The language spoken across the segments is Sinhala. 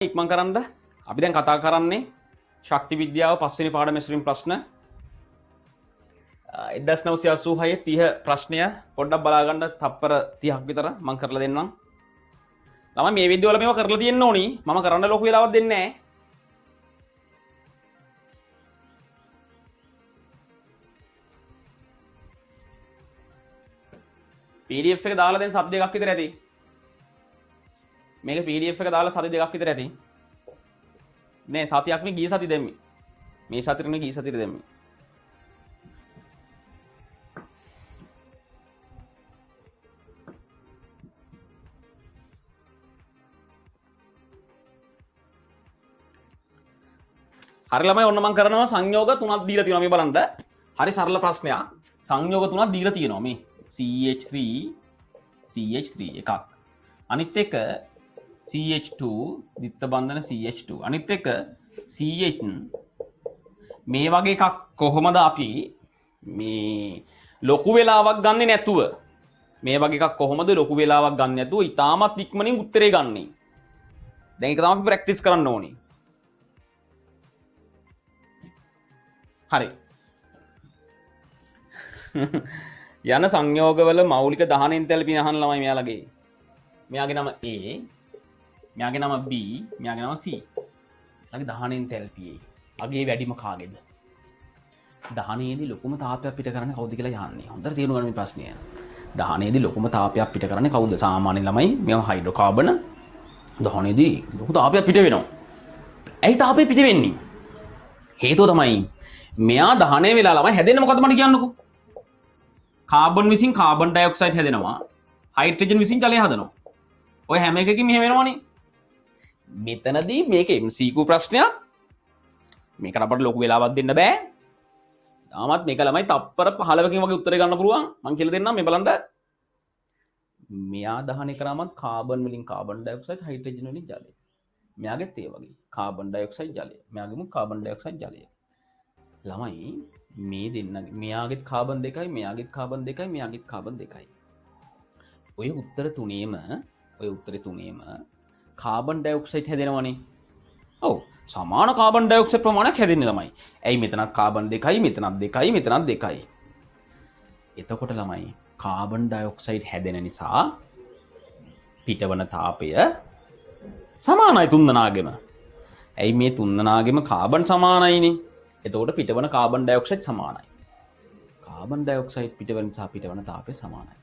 ඉක්මන් කරන්න අපි දැන් කතා කරන්නේ ශක්ති විද්‍යාව පස්වෙනි පාඩම ඇසුරින් ප්‍රශ්න 1986 30 ප්‍රශ්නය පොඩ්ඩක් බලා ගන්න තප්පර 30ක් විතර මම කරලා දෙන්නම්. ළමයි මේ විදිහවල මේව කරලා තියෙන්න ඕනි. මම කරන්න ලොකු වෙලාවක් දෙන්නේ නැහැ. PDF එක දාලා දැන් සති දෙකක් විතර ඇති. මේක PDF එක දාලා සති දෙකක් විතර ඇති. නේ සතියක් මේ ගිය සති දෙම්මි. මේ සතියේ නේ ගිය සතියේ දෙම්මි. හරි ළමයි ඔන්න මම කරනවා සංයෝග තුනක් දීලා තියෙනවා මේ බලන්න. හරි සරල ප්‍රශ්නයක්. සංයෝග තුනක් දීලා තියෙනවා මේ. CH3 එකක්. අනිත් එක CH2 දිත්ත බන්ධන CH2 අනිත් එක CH මේ වගේ එකක් කොහොමද අපි මේ ලොකු වෙලාවක් ගන්නෙ නැතුව මේ වගේ එකක් කොහොමද ලොකු වෙලාවක් ගන්න නැතුව ඉතාමත් ඉක්මනින් උත්තරේ ගන්නෙ. දැන් ඒක තමයි අපි ප්‍රැක්ටිස් කරන්න ඕනේ. හරි. යන සංයෝගවල මෞලික දහන එන්තැල්පි අහන ළමයි මෙයාලගේ. මෙයාගේ නම A, මෙයාගේ නම B, මෙයාගේ නම C. ළඟ දහන එන්තැල්පි අගේ වැඩිම කාගේද? දහනයේදී ලොකුම තාපයක් පිට කරන්නේ කවුද කියලා යන්නේ. හොඳට තේරුම් ගන්න මේ ප්‍රශ්නය. දහනයේදී ලොකුම තාපයක් පිට කරන්නේ කවුද? සාමාන්‍ය ළමයි මේව හයිඩ්‍රෝකාබන. දහනයේදී ලොකු තාපයක් පිට වෙනවා. ඇයි තාපය පිට වෙන්නේ? හේතුව තමයි මෙයා දහනය වෙලා ළමයි හැදෙන්නේ මොකද්ද මට කියන්නකෝ. කාබන් විසින් කාබන් ඩයොක්සයිඩ් හැදෙනවා. හයිඩ්‍රජන් විසින් ජලය හදනවා. ඔය හැම එකකින්ම මෙහෙම වෙනවනේ. මෙතනදී මේක MCQ ප්‍රශ්නයක්. මේකට අපිට ලොකු වෙලාවක් දෙන්න බෑ. තාමත් මේක ළමයි තප්පර 15කින් වගේ උත්තරේ ගන්න පුළුවන්. මම කියලා දෙන්නම් මේ බලන්න. මෙයා දහනය කරාමත් කාබන් වලින් කාබන් ඩයොක්සයිඩ් හයිඩ්‍රජන් වලින් ජලය. මෙයාගෙත් ඒ වගේ. කාබන් ඩයොක්සයිඩ් ජලය. මෙයාගෙම කාබන් ඩයොක්සයිඩ් ජලය. ළමයි මේ දෙන්නගේ මෙයාගෙත් කාබන් දෙකයි මෙයාගෙත් කාබන් දෙකයි මෙයාගෙත් කාබන් දෙකයි. ඔය උත්තර තුනේම කාබන් ඩයොක්සයිඩ් හැදෙනවනේ. ඔව් සමාන කාබන් ඩයොක්සයිඩ් ප්‍රමාණයක් හැදෙන්නේ ළමයි. ඇයි මෙතනත් කාබන් දෙකයි මෙතනත් දෙකයි මෙතනත් දෙකයි. එතකොට ළමයි කාබන් ඩයොක්සයිඩ් හැදෙන නිසා පිටවන තාපය සමානයි තුන්දෙනාගෙම. ඇයි මේ තුන්දෙනාගෙම කාබන් සමානයිනේ. එතකොට පිටවන කාබන් ඩයොක්සයිඩ් සමානයි. කාබන් ඩයොක්සයිඩ් පිටවන නිසා පිටවන තාපය සමානයි.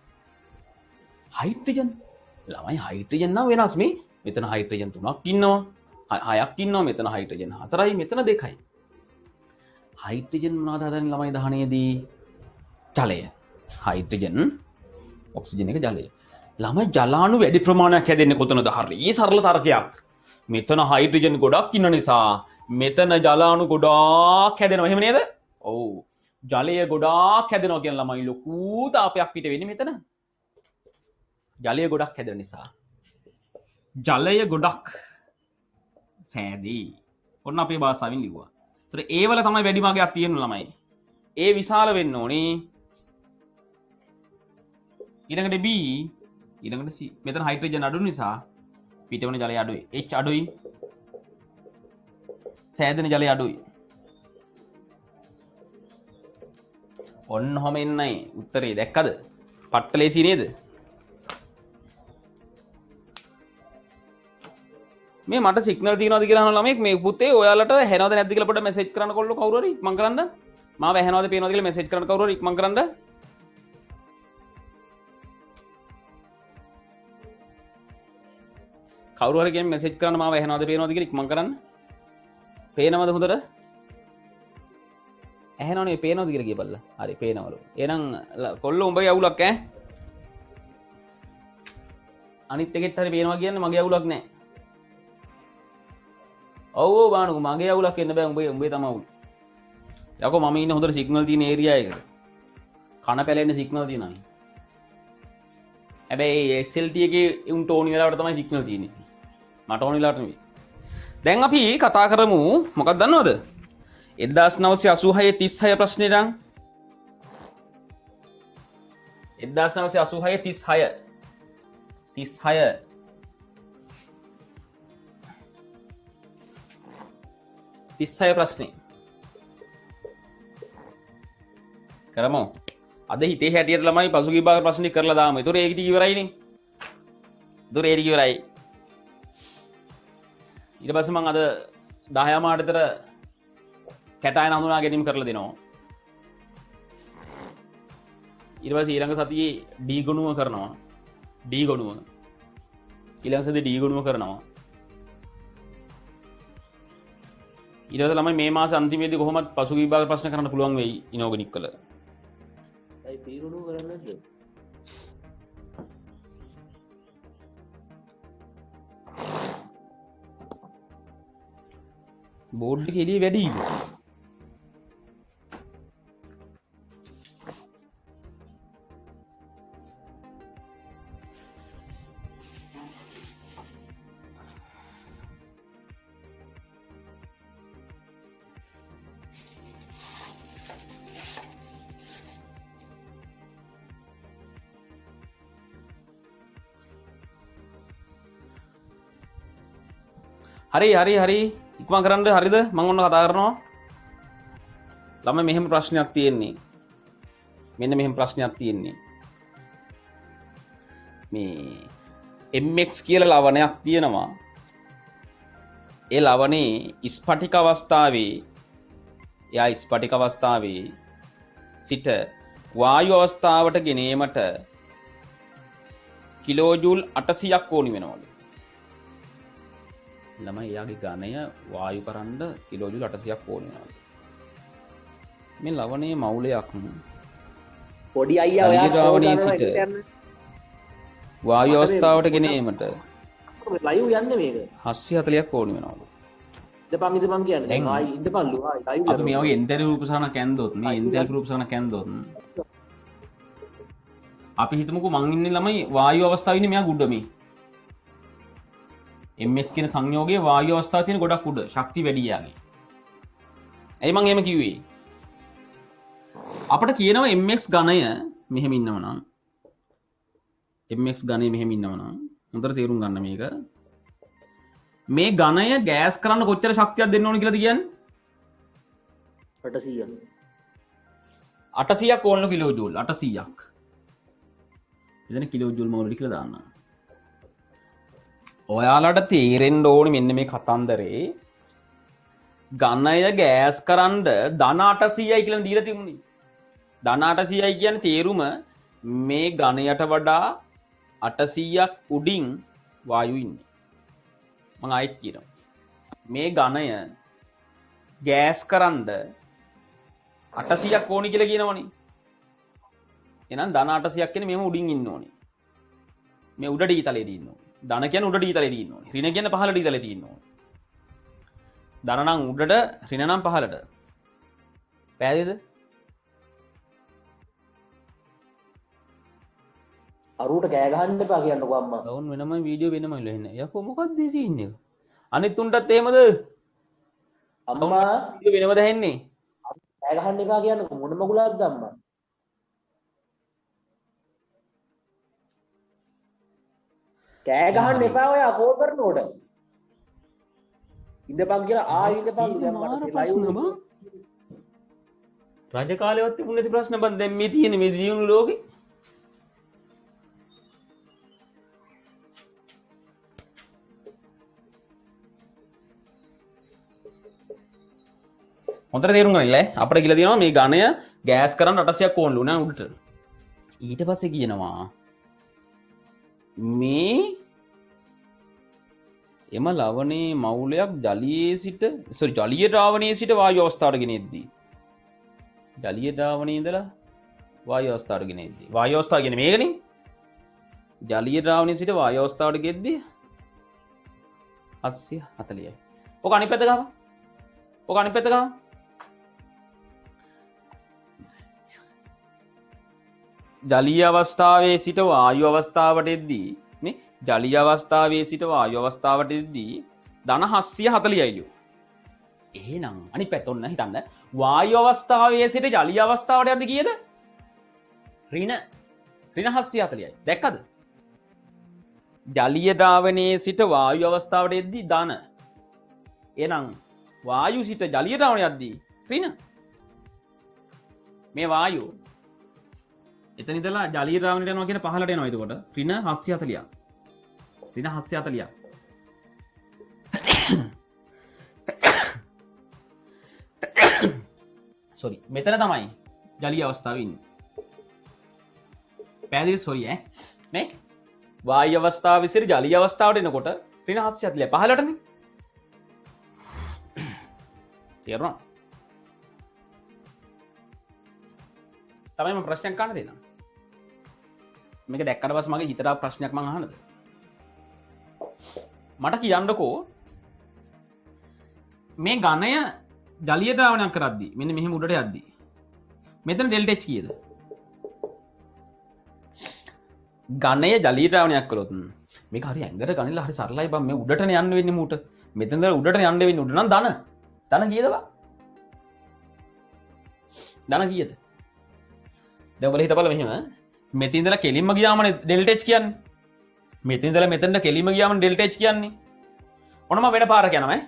හයිඩ්‍රජන් ළමයි හයිඩ්‍රජන් නම් වෙනස් මේ. මෙතන හයිඩ්‍රජන් 3ක් ඉන්නවා. 6ක් ඉන්නවා. මෙතන හයිඩ්‍රජන් 4යි මෙතන 2යි. හයිඩ්‍රජන් මොනවද හදන්නේ ළමයි දහනයේදී? ජලය. හයිඩ්‍රජන් ඔක්සිජන් එක ජලය. ළමයි ජලාණු වැඩි ප්‍රමාණයක් හැදෙන්නේ කොතනද? හරි සරල තර්කයක්. මෙතන හයිඩ්‍රජන් ගොඩක් ඉන්න නිසා මෙතන ජලාණු ගොඩාක් හැදෙනවා. එහෙම නේද? ඔව්. ජලය ගොඩාක් හැදෙනවා කියන ළමයි ලොකු තාපයක් පිට වෙන්නේ මෙතන. ජලය ගොඩක් හැදෙන නිසා. ජලය ගොඩක් සෑදී. ඔන්න අපේ භාෂාවෙන් ලිව්වා. ඒතර ඒ වල තමයි වැඩිම අගයක් තියෙන ළමයි. ඒ විශාල වෙන්න ඕනේ. ඊළඟට B ඊළඟට C. මෙතන හයිඩ්‍රජන් අඩු නිසා පිටවන ජලය අඩුයි. H අඩුයි. සෑදෙන ජලය අඩුයි. ඔන්න ඔහම එන්නයි උත්තරේ දැක්කද? පට්ටලේසි නේද? මේ මට සිග්නල් තියනවාද කියලා අහන ළමෙක් මේ පුතේ ඔයාලට ඇහෙනවද නැද්ද කියලා පොඩ්ඩක් මැසේජ් කරන්න කොල්ලෝ කවුරු හරි ඉක්මන් කරන්න. මාව ඇහෙනවද පේනවද කියලා මැසේජ් කරන්න කවුරු හරි ඉක්මන් කරන්න. කවුරු හරි කියන්නේ මැසේජ් කරන්න මාව ඇහෙනවද පේනවද කියලා ඉක්මන් කරන්න. පේනවද හොඳට? ඇහෙනවනේ පේනවද කියලා කියපල්ලා. හරි පේනවලු. එහෙනම් කොල්ලෝ උඹගේ අවුලක් ඈ. අනිත් එකෙත් හරි පේනවා කියන්නේ මගේ අවුලක් නෑ. ඔව් ඔව් බානුකෝ මගේ අවුලක් එන්න බෑ උඹේ තමයි අවුල. යකෝ මම ඉන්නේ හොඳට සිග්නල් තියෙන ඒරියා එකක. කන පැලෙන්න සිග්නල් තියෙනවා. හැබැයි SLT එකේ උන්ට ඕනි වෙලාවට තමයි සිග්නල් තියෙන්නේ. මට ඕනි වෙලාවට නෙවෙයි. දැන් අපි කතා කරමු මොකක්ද දන්නවද? 1986 36 ප්‍රශ්නේ නම් 1986 36 36 ප්‍රශ්නේ කරමු. අද හිතේ හැටියට ළමයි පසුගිය භාග ප්‍රශ්නේ කරලා දාමු. ඒතොර ඒක ටික ඉවරයිනේ. ඒතොර ඒක ටික ඉවරයි. ඊට පස්සේ මම අද 10 මාට විතර කැටායන හඳුනා ගැනීම කරලා දෙනවා. ඊට පස්සේ ඊළඟ සතියේ D ගුණුව කරනවා. D ගුණුව. ඊළඟ සතියේ D ගුණුව කරනවා. ඊට පස්සේ ළමයි මේ මාස අන්තිමේදී කොහොමද පසුගිය විභාග ප්‍රශ්න කරන්න පුළුවන් වෙයි ඉනෝගනික් වල. අයි P ගුණුව කරන්නේ නැද්ද? බෝඩ් එකේ එළිය වැඩි. හරි ඉක්මන් කරන්න. හරිද? මම ඔන්න කතා කරනවා. ළමයි මෙහෙම ප්‍රශ්නයක් තියෙන්නේ. මෙන්න මෙහෙම ප්‍රශ්නයක් තියෙන්නේ. මේ mx කියලා ලවණයක් තියෙනවා. ඒ ලවණේ ස්පටික අවස්ථාවේ ස්පටික අවස්ථාවේ සිට වායු අවස්ථාවට ගෙනීමට කිලෝජූල් 800ක් ඕනි වෙනවලු. ළමයි එයාගේ ඝනය වායු කරන්න කිලෝජූල් 800ක් ඕනේ වෙනවා. මේ ලවණයේ මවුලයක් පොඩි අයියා ඔයා ද්‍රාවණයේ සිට වායු අවස්ථාවට ගෙනීමට ලයිව් යන්නේ මේක 740ක් ඕනේ වෙනවලු. ඉඳපන් කියන්නේ ආයි ඉඳපන්ලු ආයි ලයිව් අපි මේ වගේ එන්තර රූපසහන කැන්දොත් මේ එන්තර රූපසහන කැන්දොත් අපි හිතමුකෝ මං ඉන්නේ ළමයි වායු අවස්ථාවේ ඉන්නේ මෙයා උඩ මේ MS කියන සංයෝගයේ වායු අවස්ථාවේ තියෙන ගොඩක් උඩ ශක්තිය වැඩි යාගේ. ඇයි මං එහෙම කිව්වේ? අපිට කියනවා MS ඝනය මෙහෙම ඉන්නවනම් MS ඝනය මෙහෙම ඉන්නවනම් හොඳට තේරුම් ගන්න මේක. මේ ඝනය ගෑස් කරන්න කොච්චර ශක්තියක් දෙන්න ඕන කියලාද කියන්නේ? 800. 800ක් ඕනලු කිලෝජූල් 800ක්. එතන කිලෝජූල් මොකද කියලා දාන්න. ඔයාලට තේරෙන්න ඕනේ මෙන්න මේ කතන්දරේ ඝනය ගෑස් කරන්න ධන 800යි කියලා දීලා තිබුණේ. ධන 800යි කියන්නේ තේරුම මේ ඝනයට වඩා 800ක් උඩින් වායු ඉන්නේ. මම ආයෙත් කියනවා. මේ ඝනය ගෑස් කරන්න 800ක් ඕනි කියලා කියනවනේ. එහෙනම් ධන 800ක් කියන්නේ මෙහෙම උඩින් ඉන්න ඕනේ. මේ උඩ ඩීතලයේ ඉන්න ඕනේ. ධන කියන්නේ උඩ ඩීතලයේ තියෙන්න ඕනේ. ඍණ කියන්නේ පහළ ඩීතලයේ තියෙන්න ඕනේ. ධන නම් උඩට, ඍණ නම් පහළට. පැහැදිලිද? අරුවට කෑ ගහන්න එපා කියන්නකෝ අම්මා. ඕන් වෙනම වීඩියෝ වෙනම ඉල එන්නේ. යකෝ මොකක්ද මේ සීන් එක? අනිත් උන්ටත් එහෙමද? අම්මා වීඩියෝ වෙනම දැහෙන්නේ. කෑ ගහන්න එපා කියන්නකෝ මොන මගුලක්ද අම්මා? කෑ ගහන්න එපා ඔයා කෝල් කරනකොට. ඉඳපන් කියලා ආයෙ ඉඳපන් දැන් මට ලයිව් රජ කාලේවත් තිබුණ නැති ප්‍රශ්න බං දැන් මේ තියෙන්නේ මේ දියුණු ලෝකේ. හොඳට තේරුම් ගන්න ඉල්ල අපිට කියලා තියෙනවා මේ ඝනය ගෑස් කරන්න 800ක් ඕනලු නේ උඩට. ඊට පස්සේ කියනවා මේ එම ලවණේ මවුලයක් ජලීය ද්‍රාවණයේ සිට වායු අවස්ථාවට ගෙනෙද්දී ජලීය ද්‍රාවණයේ ඉඳලා වායු අවස්ථාවට ගෙනෙද්දී වායු අවස්ථාව කියන්නේ මේකනේ. ජලීය ද්‍රාවණයේ සිට වායු අවස්ථාවට ගෙද්දී 740යි. ඔක අනිත් පැත්ත ගහපන්. ඔක අනිත් පැත්ත ගහපන්. ජලීය අවස්ථාවේ සිට වායු අවස්ථාවට එද්දී මේ ජලීය අවස්ථාවේ සිට වායු අවස්ථාවට එද්දී ධන 740යිලු. එහෙනම් අනිත් පැත්ත ඔන්න හිතන්න වායු අවස්ථාවේ සිට ජලීය අවස්ථාවට යද්දී කීයද? ඍණ 740යි. දැක්කද? ජලීය ද්‍රාවණයේ සිට වායු අවස්ථාවට එද්දී ධන. එහෙනම් වායු සිට ජලීය ද්‍රාවණය යද්දී ඍණ මේ වායු එතන ඉඳලා ජලීය ද්‍රාවණයට යනවා කියන පහළට එනවා. එතකොට ඍණ 740ක්. ඍණ 740ක්. සෝරි මෙතන තමයි ජලීය අවස්ථාවේ ඉන්නේ. පැහැදිලි සෝරි මේ වායු අවස්ථාවේ සිට ජලීය අවස්ථාවට එනකොට ඍණ 740 පහළටනේ. තේරුණා? තමයි මම ප්‍රශ්නයක් අහන්න දෙන්නම්. මේක දැක්කට පස්සේ මගේ හිතට ප්‍රශ්නයක් මම අහන්නද? මට කියන්නකෝ මේ ඝනය ජලීය ද්‍රාවණයක් කරද්දී මෙන්න මෙහෙම උඩට යද්දී මෙතන ඩෙල්ටා H කීයද? ඝනය ජලීය ද්‍රාවණයක් කළොත් මේක හරි ඇඟට ගනිලා හරි සරලයි බං. මේ උඩටනේ යන්න වෙන්නේ මූට. මෙතන ඉඳලා උඩට යන්න වෙන්නේ. උඩ නම් ධන කීයද බං? ධන කීයද? දැන් ඔයාලා හිතපල්ලා මෙහෙම මෙතන ඉඳලා කෙලින්ම ගියාමනේ ඩෙල්ටා H කියන්නේ. මෙතන ඉඳලා මෙතනට කෙලින්ම ගියාම ඩෙල්ටා H කියන්නේ. ඔන්න මම වෙන පාරක් යනවා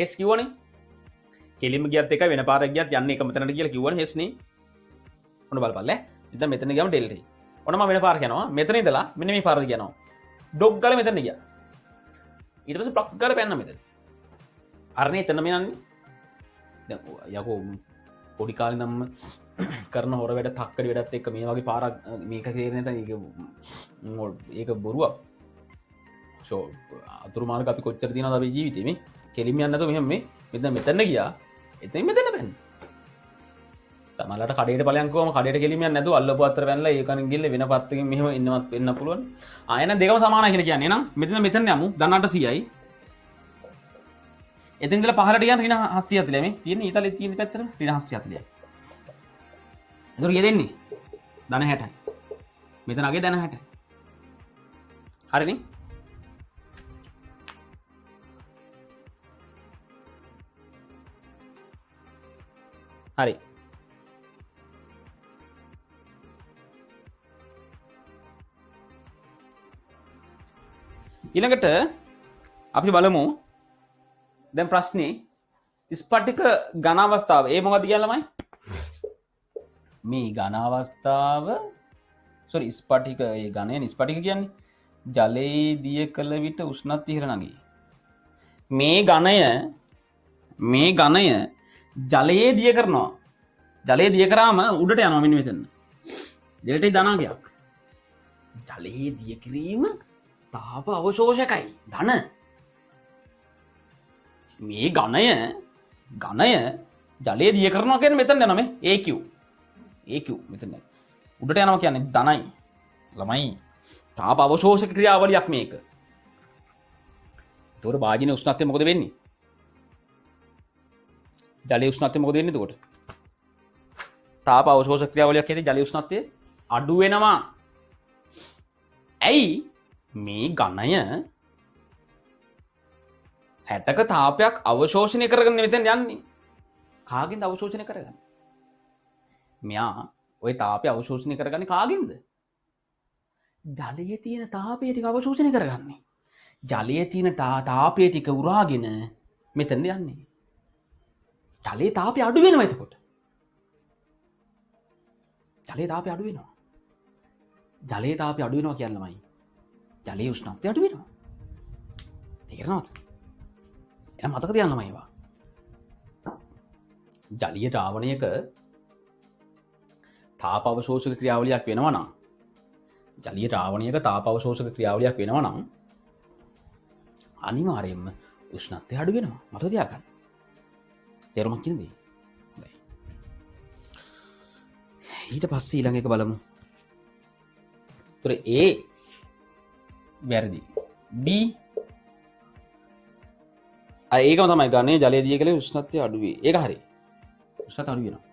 S කිව්වනේ. කෙලින්ම ගියත් එකයි වෙන පාරක් ගියත් යන්නේ එක මෙතනට කියලා කිව්වනේ S නේ. ඔන්න බලපල්ලා. ඉතින් මෙතන ගියාම ඩෙල්ටා. ඔන්න මම වෙන පාරක් යනවා. මෙතන ඉඳලා මෙන්න මේ පාරට යනවා. ඩොග් ගාලා මෙතන ගියා. ඊට පස්සේ ප්ලක් ගාලා පැන්න මෙතන. අරනේ එතනම යන්නේ. දැන් යකෝ පොඩි කාලේ නම් කරන හොර වැඩ තක්කඩි වැඩත් එක්ක මේ වගේ පාරක් මේක තේරෙන්නේ නැත්නම් ඒක බොරුවක්. අතුරු මාර්ග අපි කොච්චර තියෙනවද අපේ ජීවිතේ මේ කෙලින්ම යන්නේ නැතුව මෙහෙම මේ මෙතන ගියා එතනින් මෙතන පැන්න. සමහරවිට කඩේට ඵලයන් කොහම කඩේට කෙලින්ම යන්නේ නැතුව අල්ලපු අතර පැනලා ඒකනින් ගිල්ල වෙන පත්තකින් මෙහෙම ඉන්නවත් වෙන්න පුළුවන්. ආයෙන දෙකම සමානයි කියලා කියන්නේ නං මෙතන යමු ධන 800යි. එතෙන් ඉඳලා පහළට යන ඍණ 740 මේ තියෙන්නේ ඊතලේ තියෙන පැත්තට ඍණ 740යි. ඒක කීයද දෙන්නේ? ධන 60යි. මෙතන අගේ ධන 60යි. හරිනේ? හරි. ඊළඟට අපි බලමු දැන් ප්‍රශ්නේ ස්පටික ඝන අවස්ථාව. ඒ මොකක්ද කියන්නේ ළමයි? මේ ඝන අවස්ථාව සෝරි ස්පටික ඒ ඝනය ස්පටික කියන්නේ ජලයේ දිය කළ විට උෂ්ණත්වය ඉහළ නැගී. මේ ඝනය ජලයේ දිය කරනවා. ජලයේ දිය කරාම උඩට යනවා මෙන්න මෙතන. දෙලටේ ධනාංගයක්. ජලයේ දිය කිරීම තාප අවශෝෂකයි. ධන. මේ ඝනය ජලයේ දිය කරනවා කියන්නේ මෙතන යනවා මේ AQ. AQ මෙතන. උඩට යනවා කියන්නේ ධනයි. ළමයි තාප අවශෝෂක ක්‍රියාවලියක් මේක. ඒතකොට වාජිනේ උෂ්ණත්වය මොකද වෙන්නේ? ජලයේ උෂ්ණත්වය මොකද වෙන්නේ එතකොට? තාප අවශෝෂක ක්‍රියාවලියක් කියන්නේ ජලයේ උෂ්ණත්වය අඩු වෙනවා. ඇයි මේ ඝනය 60ක තාපයක් අවශෝෂණය කරගෙන මෙතෙන් යන්නේ? කාගෙන්ද අවශෝෂණය කරගන්නේ? මෙයා ওই තාපය අවශෝෂණය කරගන්නේ කාගෙන්ද? ජලයේ තියෙන තාපය ටික අවශෝෂණය කරගන්නේ. ජලයේ තියෙන තාපය ටික උරාගෙන මෙතන යන්නේ. ජලයේ තාපය අඩු වෙනවා එතකොට. ජලයේ තාපය අඩු වෙනවා. ජලයේ තාපය අඩු වෙනවා කියන්නේ ළමයි. ජලයේ උෂ්ණත්වය අඩු වෙනවා. තේරෙනවද? එහෙනම් මතක තියාගන්න ළමයි ඒවා. ජලීය ද්‍රාවණයක තාප අවශෝෂක ක්‍රියාවලියක් වෙනවා නම් ජලීය ද්‍රාවණයක තාප අවශෝෂක ක්‍රියාවලියක් වෙනවා නම් අනිවාර්යයෙන්ම උෂ්ණත්වය අඩු වෙනවා. මතක තියාගන්න. තේරුමක් කියන්නේ? හොඳයි. ඊට පස්සේ ඊළඟ එක බලමු. ඒතර A වැරදි. B ඒකම තමයි ඝනයේ ජලයේ දිය කලේ උෂ්ණත්වය අඩු වේ. ඒක හරි. උෂ්ණත්වය අඩු වෙනවා.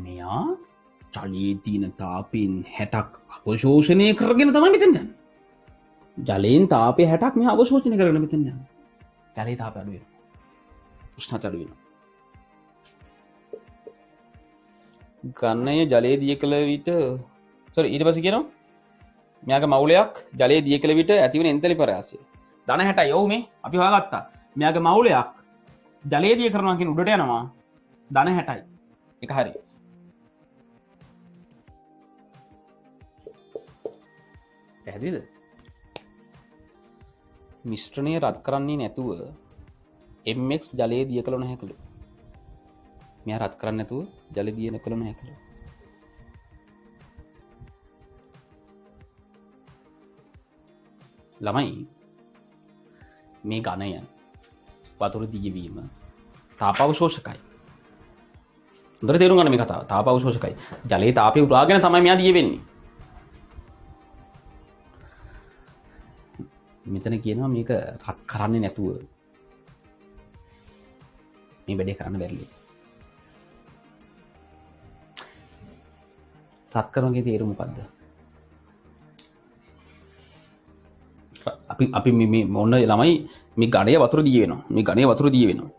මෙයා ජලයේ තියෙන තාපයෙන් 60ක් අවශෝෂණය කරගෙන තමයි මෙතන යන්නේ. ජලයෙන් තාපය 60ක් මෙයා අවශෝෂණය කරගෙන මෙතන යන්නේ. ජලයේ තාපය අඩු වෙනවා. උෂ්ණත්වය අඩු වෙනවා. ඝනයේ ජලයේ දිය කළ විට ඊට පස්සේ කියනවා මෙයාගේ මවුලයක් ජලයේ දිය කළ විට ඇතිවන එන්තලි පරාසය. ධන 60යි. ඔව් මේ අපි හොයාගත්තා. මෙයාගේ මවුලයක් ජලයේ දිය කරනවා කියන උඩට යනවා ධන 60යි. ඒක හරි. පැහැදිලිද? මිශ්‍රණය රත් කරන්නේ නැතුව mx ජලයේ දිය කළ නොහැකිලු. මෙයා රත් කරන්නේ නැතුව ජලය දිය කළ නොහැකිලු. ළමයි මේ ඝනය වතුර දියවීම තාපාවශෝෂකයි. හොඳට තේරුම් ගන්න මේ කතාව. තාපාවශෝෂකයි. ජලයේ තාපය උරාගෙන තමයි මෙයා දිය වෙන්නේ. මෙතන කියනවා මේක රත් කරන්නේ නැතුව මේ වැඩේ කරන්න බැරිලු. රත් කරනගේ තේරුම මොකද්ද? අපි මේ මොන ළමයි මේ ඝණය වතුර දිය වෙනවා. මේ ඝණය වතුර දිය වෙනවා.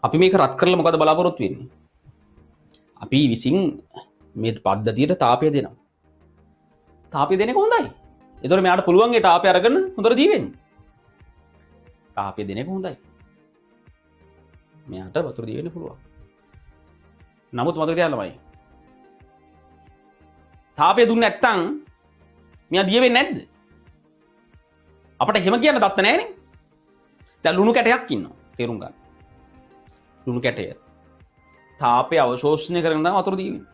අපි මේක රත් කරලා මොකද බලාපොරොත්තු වෙන්නේ? අපි විසින් මේ පද්ධතියට තාපය දෙනවා. තාපය දෙන එක හොඳයි. ඒතකොට මෙයාට පුළුවන් ඒ තාපය අරගෙන හොඳට දී වෙන්න. තාපය දෙන එක හොඳයි. මෙයාට වතුර දී වෙන්න පුළුවන්. නමුත් මතක තියාගන්න ළමයි. තාපය දුන්නේ නැත්නම් මෙයා දී වෙන්නේ නැද්ද? අපිට එහෙම කියන්න දත්ත නැහැනේ. දැන් ලුණු කැටයක් ඉන්නවා. තේරුම් ගන්න. ලුණු කැටය තාපය අවශෝෂණය කරගෙන තමයි වතුර දී වෙන්නේ.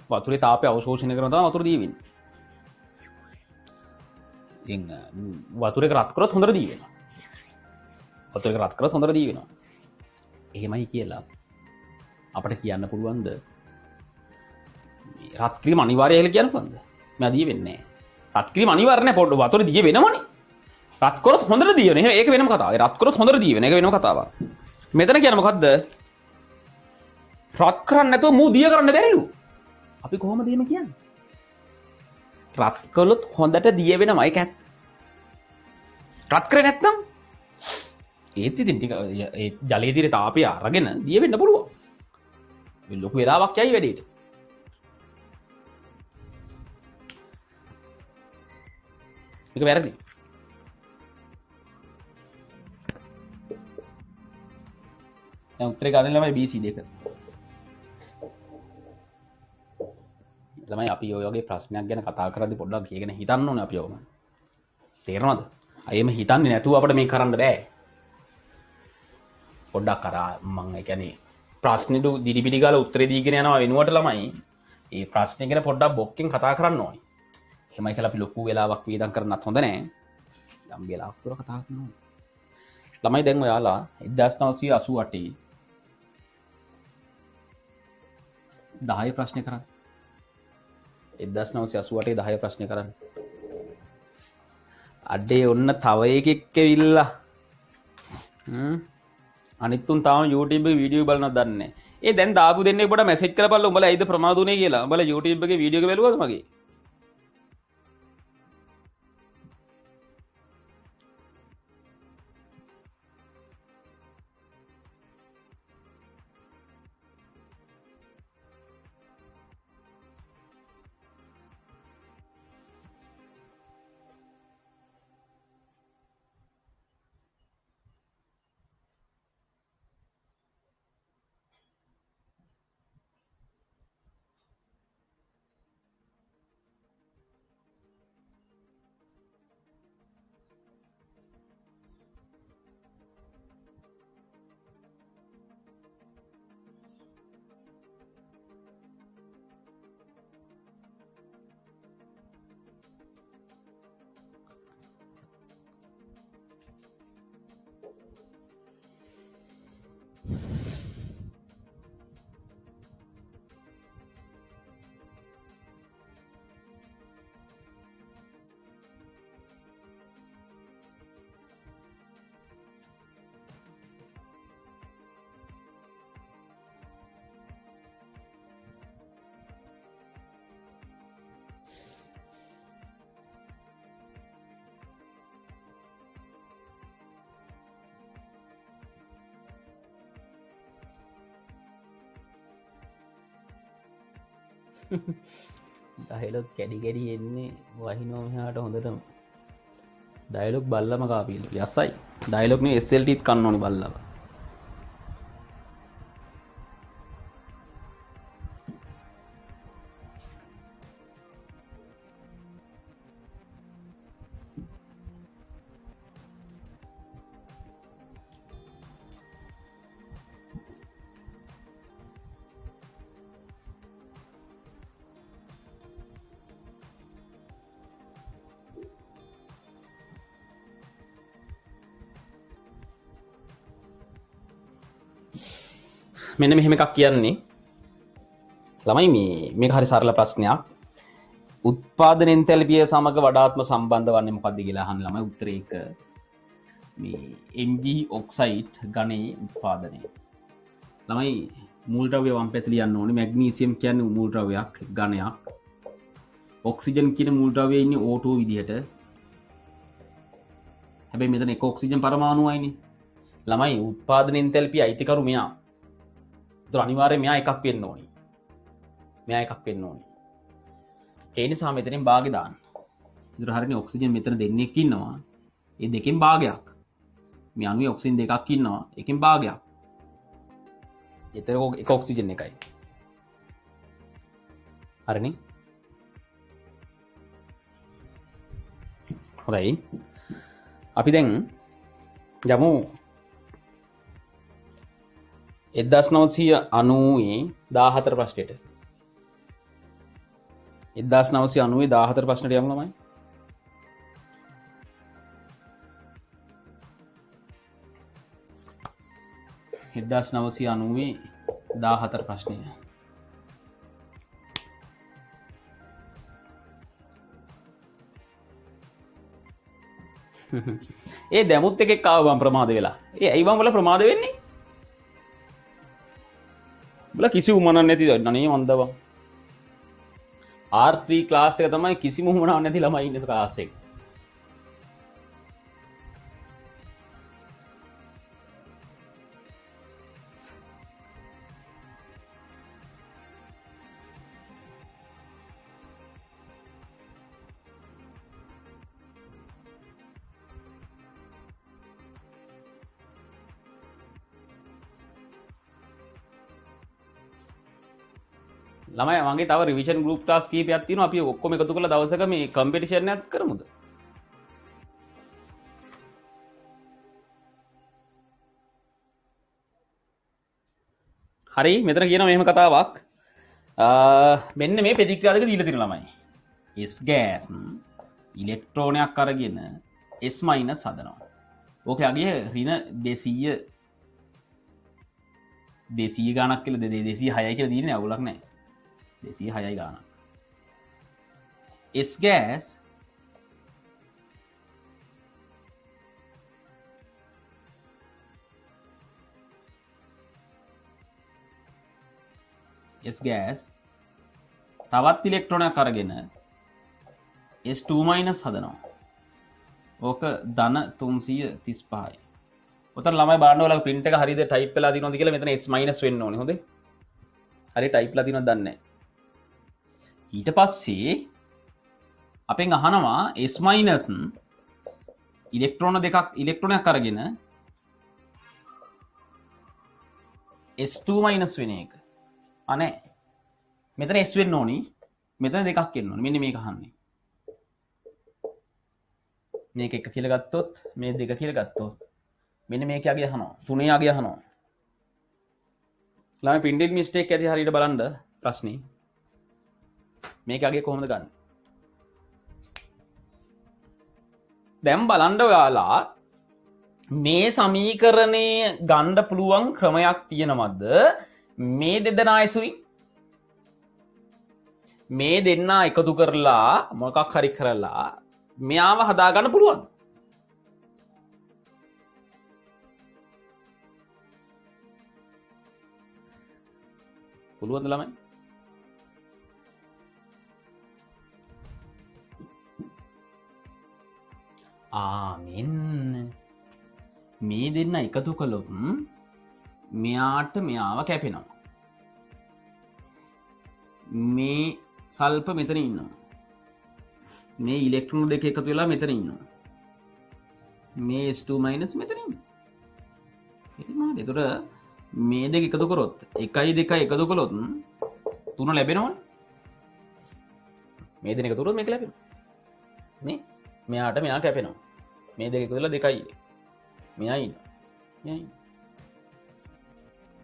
වතුරේ තාපය අවශෝෂණය කරන තමයි වතුර දී වෙන්නේ. ඉතින් වතුරේක රත් කරොත් හොඳට දී වෙනවා. වතුරේක රත් කරොත් හොඳට දී වෙනවා. එහෙමයි කියලා අපිට කියන්න පුළුවන්ද? රත් කිරීම අනිවාර්යයි කියලා කියන්න පුළුවන්ද? මම දී වෙන්නේ නැහැ. රත් කිරීම අනිවාර්ය නැහැ. පොඩ්ඩ වතුරේ දී වෙනවනේ. රත් කරොත් හොඳට දී වෙන. ඒක වෙනම කතාවක්. රත් කරොත් හොඳට දී වෙන. ඒක වෙනම කතාවක්. මෙතන කියන්නේ මොකද්ද? රත් කරන්නේ නැතුව මූ දිය කරන්න බැරිලු. අපි කොහොමද එහෙම කියන්නේ? රත් කළොත් හොඳට දිය වෙනම ඒක ඇත්ත. රත් කරේ නැත්නම් ඒත් ඉතින් ටික ඒ ජලයේ තියෙන තාපය අරගෙන දිය වෙන්න පුළුවන්. මේ ලොකු වෙලාවක් යයි වැඩේට. මේක වැරදි. දැන් උත්තරේ ගන්න ළමයි BC දෙක. ළමයි අපි ඔය වගේ ප්‍රශ්නයක් ගැන කතා කරද්දී පොඩ්ඩක් කියගෙන හිතන්න ඕනේ අපි ඔයම. තේරෙනවද? අයෙම හිතන්නේ නැතුව අපිට මේක කරන්න බෑ. පොඩ්ඩක් කරා මම ඒ කියන්නේ ප්‍රශ්නෙට දිලිපිලි ගාලා උත්තරේ දීගෙන යනවා වෙනුවට ළමයි ඒ ප්‍රශ්නේ ගැන පොඩ්ඩක් බොක්කෙන් කතා කරන්න ඕනේ. එහෙමයි කියලා අපි ලොකු වෙලාවක් වේදම් කරන්නත් හොඳ නෑ. යම් වෙලාවක් තුර කතා කරනවා. ළමයි දැන් ඔයාලා 1988 10 ප්‍රශ්න කරන්න. 1988 10 ප්‍රශ්න කරන්න. අඩේ ඔන්න තව එකෙක් ඇවිල්ලා. අනිත් උන් තාම YouTube එකේ වීඩියෝ බලනවද දන්නේ නැහැ. ඒ දැන් දාපු දෙන්නේ පොඩ මැසේජ් කරලා බලලා උඹලා ඇයිද ප්‍රමාද උනේ කියලා. උඹලා YouTube එකේ වීඩියෝ එක බැලුවද මගේ? දහලොත් කැඩි කැඩි එන්නේ වහිනෝ මෙහාට හොඳටම. ඩයලොග් බල්ලම කාපියල යසයි ඩයලොග් නේ SLTත් කන්න ඕනේ බල්ලව. මෙන්න මෙහෙම එකක් කියන්නේ ළමයි මේක හරි සරල ප්‍රශ්නයක්. උත්පාදන එන්තැල්පිය සමග වඩාත්ම සම්බන්ධ වන්නේ මොකක්ද කියලා අහන්න ළමයි. උත්තරේ එක මේ Mg ඔක්සයිඩ් ඝනයේ උත්පාදනය. ළමයි මූලද්‍රව්‍ය වම් පැත්තට ලියන්න ඕනේ. මැග්නීසියම් කියන්නේ මූලද්‍රව්‍යයක් ඝනයක්. ඔක්සිජන් කියන මූලද්‍රව්‍යය ඉන්නේ O2 විදිහට. හැබැයි මෙතන එක ඔක්සිජන් පරමාණුවයිනේ. ළමයි උත්පාදන එන්තැල්පිය අයිතිකරු මෙයා. ඒතර අනිවාර්යයෙන් මෙයා එකක් වෙන්න ඕනි. මෙයා එකක් වෙන්න ඕනි. ඒ නිසා මෙතනින් භාගෙ දාන්න. ඒතර හරියනේ ඔක්සිජන් මෙතන දෙන්නෙක් ඉන්නවා. ඒ දෙකෙන් භාගයක්. මේ අණුවේ ඔක්සිජන් දෙකක් ඉන්නවා. එකෙන් භාගයක්. ඒතර එක ඔක්සිජන් එකයි. හරිනේ. හොඳයි. අපි දැන් යමු 1990 ප්‍රශ්නෙට. 1990 ප්‍රශ්නට යමු ළමයි. එදදාස් නවසි අනුවේ 14 ප්‍රශ්නය. ඒ දැමුත් එකෙක් ආවම ප්‍රමාද වෙලා. ඒ ඇයිවම් වල ප්‍රමාද වෙන්නේ? බල කිසි උමනක් නැති නේ මන්දව. R3 ක්ලාස් එක තමයි කිසිම උමනක් නැති ළමයි ඉන්න ක්ලාස් එක. ළමයි මගේ තව රිවිෂන් ගෲප් ක්ලාස් කීපයක් තියෙනවා. අපි ඔක්කොම එකතු කරලා දවසක මේ කම්පිටිෂන් එකක් කරමුද? හරි මෙතන කියනවා මෙහෙම කතාවක්. මෙන්න මේ ප්‍රතික්‍රියා දෙක දීලා තියෙන ළමයි. S gas ඉලෙක්ට්‍රෝනයක් අරගෙන S- හදනවා. ඕකේ අගය ඍණ 200 ගානක් කියලා 206යි කියලා දින්නේ අවුලක් නැහැ. 206යි ගානක්. S gas තවත් ඉලෙක්ට්‍රෝනයක් අරගෙන S2- හදනවා. ඕක ධන 335යි. ඔතන ළමයි බලන්න ඔයාලගේ print එක හරියද type වෙලා දිනවද කියලා. මෙතන S- වෙන්න ඕනේ. හොඳේ. හරි type වෙලා දිනවද දන්නේ නැහැ. ඊට පස්සේ අපෙන් අහනවා S- ඉලෙක්ට්‍රෝනයක් අරගෙන S2- වෙන එක. අනේ මෙතන S වෙන්න ඕනි. මෙතන දෙකක් එන්න ඕනි. මෙන්න මේක අහන්නේ. මේක එක කියලා ගත්තොත් මේ දෙක කියලා ගත්තොත් මෙන්න මේක යගේ අහනවා. තුනේ යගේ අහනවා. ළමයි printed mistake ඇති හරියට බලන්න ප්‍රශ්නේ. මේක යගේ කොහොමද ගන්න? දැන් බලන්න ඔයාලා මේ සමීකරණය ගන්න පුළුවන් ක්‍රමයක් තියෙනවද? මේ දෙදෙනා ඇසුරින් මේ දෙන්නා එකතු කරලා මොකක් හරි කරලා මෙයාව හදාගන්න පුළුවන්. පුළුවන්ද ළමයි? මෙන්න මේ දෙන්න එකතු කළොත් මෙයාට මෙයාව කැපෙනවා. මේ සල්ප මෙතන ඉන්නවා. මේ ඉලෙක්ට්‍රෝන දෙක එකතු වෙලා මෙතන ඉන්නවා. මේ S2 මයිනස් මෙතනින්. එහෙනම් එතකොට මේ දෙක එකතු කරොත් 1 2 එකතු කළොත් 3 ලැබෙනවා. මේ දෙක එකතු කරොත් මේක ලැබෙනවා. නේ? මෙයාට මෙයා කැපෙනවා. මේ දෙක එකතු කරලා 2යි. මෙයා ඉන්නවා. මෙයා ඉන්නවා.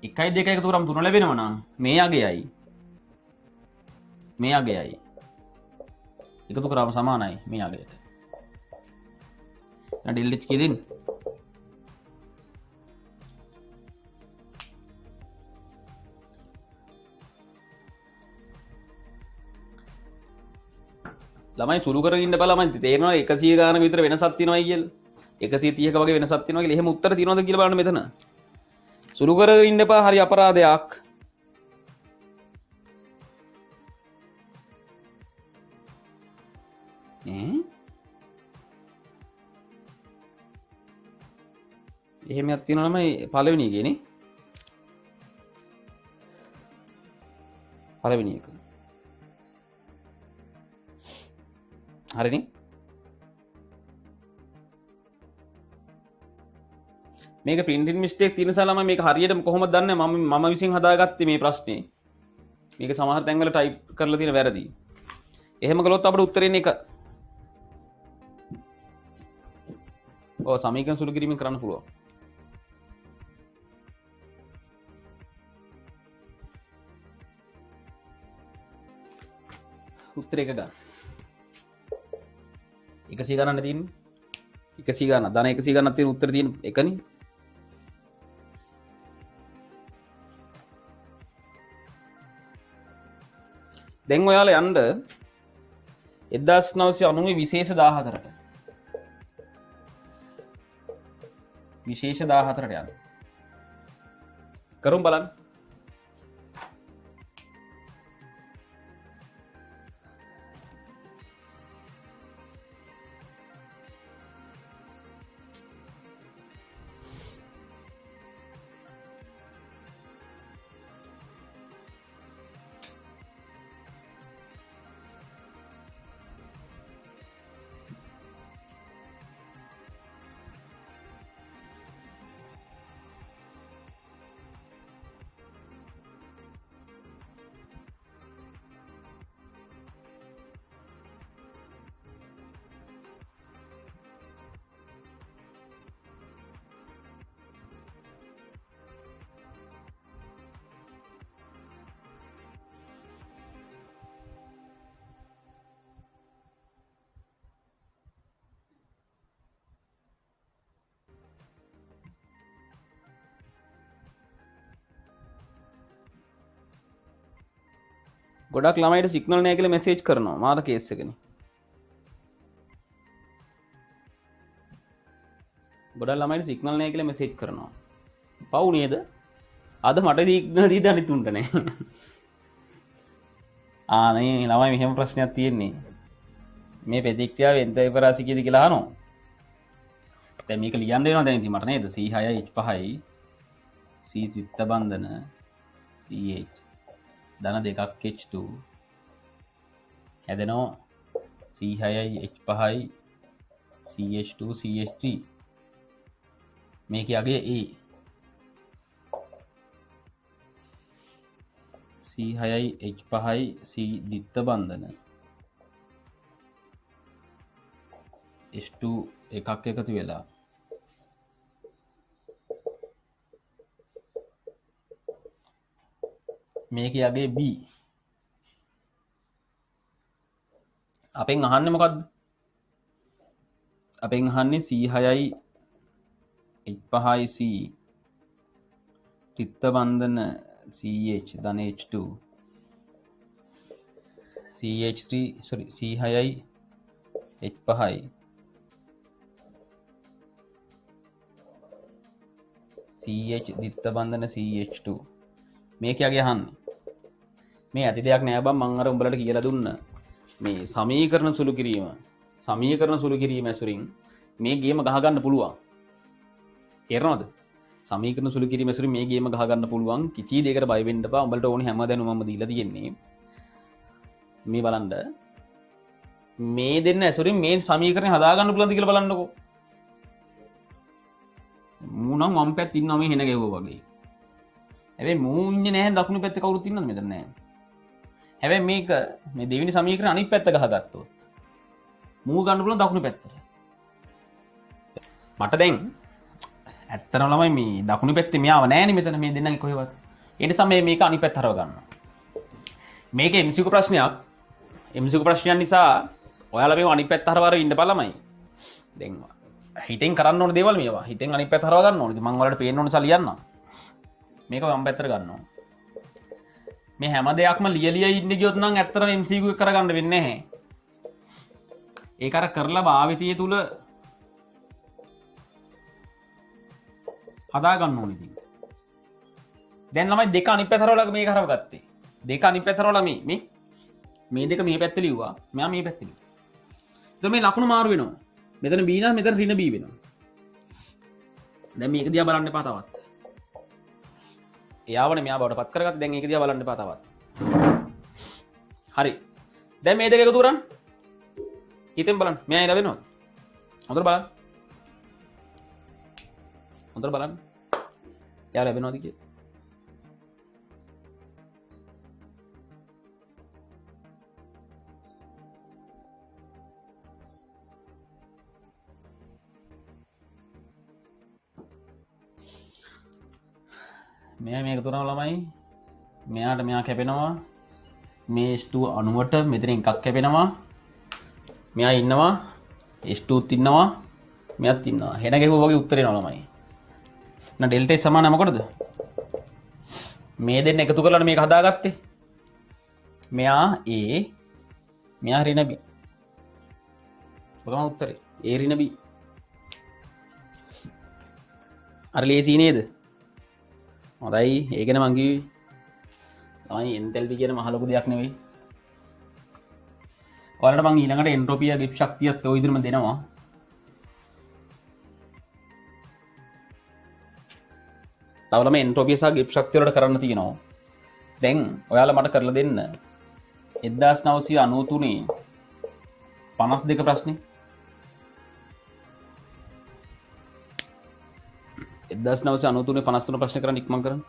1 2 එකතු කරාම 3 ලැබෙනවා නම් මේ යගයයි. මේ යගයයි. එකතු කරාම සමානයි මේ යගයට. ඩෙල්ට් කී දෙන්න. ළමයි සුළු කරගෙන ඉන්න බලමයි තේරෙනවා 100 ගානක විතර වෙනසක් තියෙනවයි කියලා. 130ක වගේ වෙනසක් තියෙනවා කියලා. එහෙම උත්තර තියෙනවද කියලා බලන්න මෙතන. සුළු කරගෙන ඉන්න එපා. හරි අපරාධයක්. එහෙමයක් තියෙනවා ළමයි පළවෙනි එකේ නේ. පළවෙනි එක. හරිනේ. මේක printing mistake තියෙන නිසා ළමයි මේක හරියට කොහොමද දන්නේ මම විසින් හදාගත්තේ මේ ප්‍රශ්නේ. මේක සමහර තැන්වල ටයිප් කරලා තියෙන වැරදි. එහෙම කළොත් අපිට උත්තරේ එන්නේ 1. ඔව් සමීකරණ සුළු කිරීමෙන් කරන්න පුළුවන්. උත්තරේ 1 ගන්න. 100 ගණන් තියෙන්නේ 100 ගණන් ධන 100 ගණන් තියෙන උත්තර තියෙන එකනේ. දැන් ඔයාලා යන්න 1990 විශේෂ 14ට විශේෂ 14ට යන්න කරුම් බලන්න. ගොඩක් ළමයිට සිග්නල් නැහැ කියලා මෙසේජ් කරනවා. මාර කේස් එකනේ. ගොඩක් ළමයිට සිග්නල් නැහැ කියලා මෙසේජ් කරනවා. පව් නේද? අද මට සිග්නල් දීද අනිත් උන්ට නැහැ. නේ ළමයි මෙහෙම ප්‍රශ්නයක් තියෙන්නේ. මේ ප්‍රතික්‍රියාව එන්ත විපරාසිකයේද කියලා අහනවා. දැන් මේක ලියන්න වෙනවා දැන් ඉතින් මට නේද? C6යි H5යි C චිත්ත බන්ධන CH ධන 2ක් H2 හැදෙනවා C6යි H5යි CH2 CH3 මේක යගේ A C6යි H5යි C දිත්ත බන්ධන H2 එකක් එකතු වෙලා මේක යගේ B අපෙන් අහන්නේ මොකද්ද? අපෙන් අහන්නේ C6යි H5යි C චිත්ත බන්ධන CH ධන H2 CH3 sorry C6යි H5යි CH දිත්ත බන්ධන CH2 මේක යගේ අහන්නේ. මේ ඇති දෙයක් නෑ බං මං අර උඹලට කියලා දුන්න. මේ සමීකරණ සුළු කිරීම ඇසුරින් මේ ගේම ගහ ගන්න පුළුවන්. තේරෙනවද? සමීකරණ සුළු කිරීම ඇසුරින් මේ ගේම ගහ ගන්න පුළුවන්. කිසි දෙයකට බය වෙන්න එපා. උඹලට ඕනේ හැම දැනුමම දීලා තියෙන්නේ. මේ බලන්න. මේ දෙන්න ඇසුරින් මේ සමීකරණය හදා ගන්න පුළුවන්ද කියලා බලන්නකෝ. නම් වම් පැත්තේ ඉන්නවා මේ හෙන ගැහුවා වගේ. හැබැයි මූ ඉන්නේ නැහැ දකුණු පැත්තේ කවුරුත් ඉන්නවද මෙතන නැහැ. හැබැයි මේක මේ දෙවෙනි සමීකරණ අනිත් පැත්ත ගහගත්තොත් මූ ගන්න පුළුවන් දකුණු පැත්තට. මට දැන් ඇත්තටම ළමයි මේ දකුණු පැත්තේ මෙයාව නැහැනේ මෙතන මේ දෙන්නගේ කොහෙවත්. ඒ නිසා මේක අනිත් පැත්ත හරව ගන්නවා. මේක MCQ ප්‍රශ්නයක්. MCQ ප්‍රශ්නයක් නිසා ඔයාලා මේව අනිත් පැත්ත හරවලා ඉන්න බලමයි. දැන් හිතෙන් කරන්න ඕන දේවල් මේවා. හිතෙන් අනිත් පැත්ත හරව ගන්න ඕනේ. ඉතින් මම ඔයාලට පේන්න ඕන නිසා ලියන්නම්. මේක වම් පැත්තට ගන්නවා. මේ හැම දෙයක්ම ලියලිය ඉන්න ගියොත් නම් ඇත්තටම MCQ එක කරගන්න වෙන්නේ නැහැ. ඒක අර කරලා භාවිතය තුල හදා ගන්න ඕනේ ඉතින්. දැන් ළමයි දෙක අනිත් පැත්ත හරවලා මේක හරව ගත්තේ. දෙක අනිත් පැත්ත හරවලා මේ දෙක මේ පැත්තේ ලිව්වා. මෙයා මේ පැත්තේ ලිව්වා. එතකොට මේ ලකුණු මාරු වෙනවා. මෙතන B නම් මෙතන ඍණ B වෙනවා. දැන් මේක දිහා බලන්න එපා තවත්. එයාවනේ මෙයා බවට පත් කරගත්ත. දැන් ඒක දිහා බලන්න එපා තවත්. හරි. දැන් මේ දෙක එකතු කරන්න. හිතෙන් බලන්න. මෙයා ලැබෙනවද? හොඳට බලන්න. හොඳට බලන්න. එයා ලැබෙනවද කියලා. මෙයා මේක තුනම ළමයි මෙයාට මෙයා කැපෙනවා මේ S2 අණුවට මෙතන එකක් කැපෙනවා මෙයා ඉන්නවා S2ත් ඉන්නවා මෙයාත් ඉන්නවා හෙන ගැහුවා වගේ උත්තර එනවා ළමයි නා ඩෙල්ටා S සමාන මොකටද මේ දෙන්න එකතු කරලා මේක හදාගත්තේ මෙයා A මෙයා ඍණ B කොහොමද උත්තරේ A ඍණ B අර ලේසි නේද හොඳයි ඒ ගැන මං කිව්වේ තමයි එන්තැල්පි කියන මහ ලොකු දෙයක් නෙවෙයි. ඔයාලට මං ඊළඟට එන්ට්‍රොපිය ගිප් ශක්තියත් ඔය විදිහටම දෙනවා. තවලම එන්ට්‍රොපිය සහ ගිප් ශක්තිය වලට කරන්න තියෙනවා. දැන් ඔයාලා මට කරලා දෙන්න 1993 52 ප්‍රශ්නේ 1993 53 ප්‍රශ්න කරන්න ඉක්මන් කරන්න.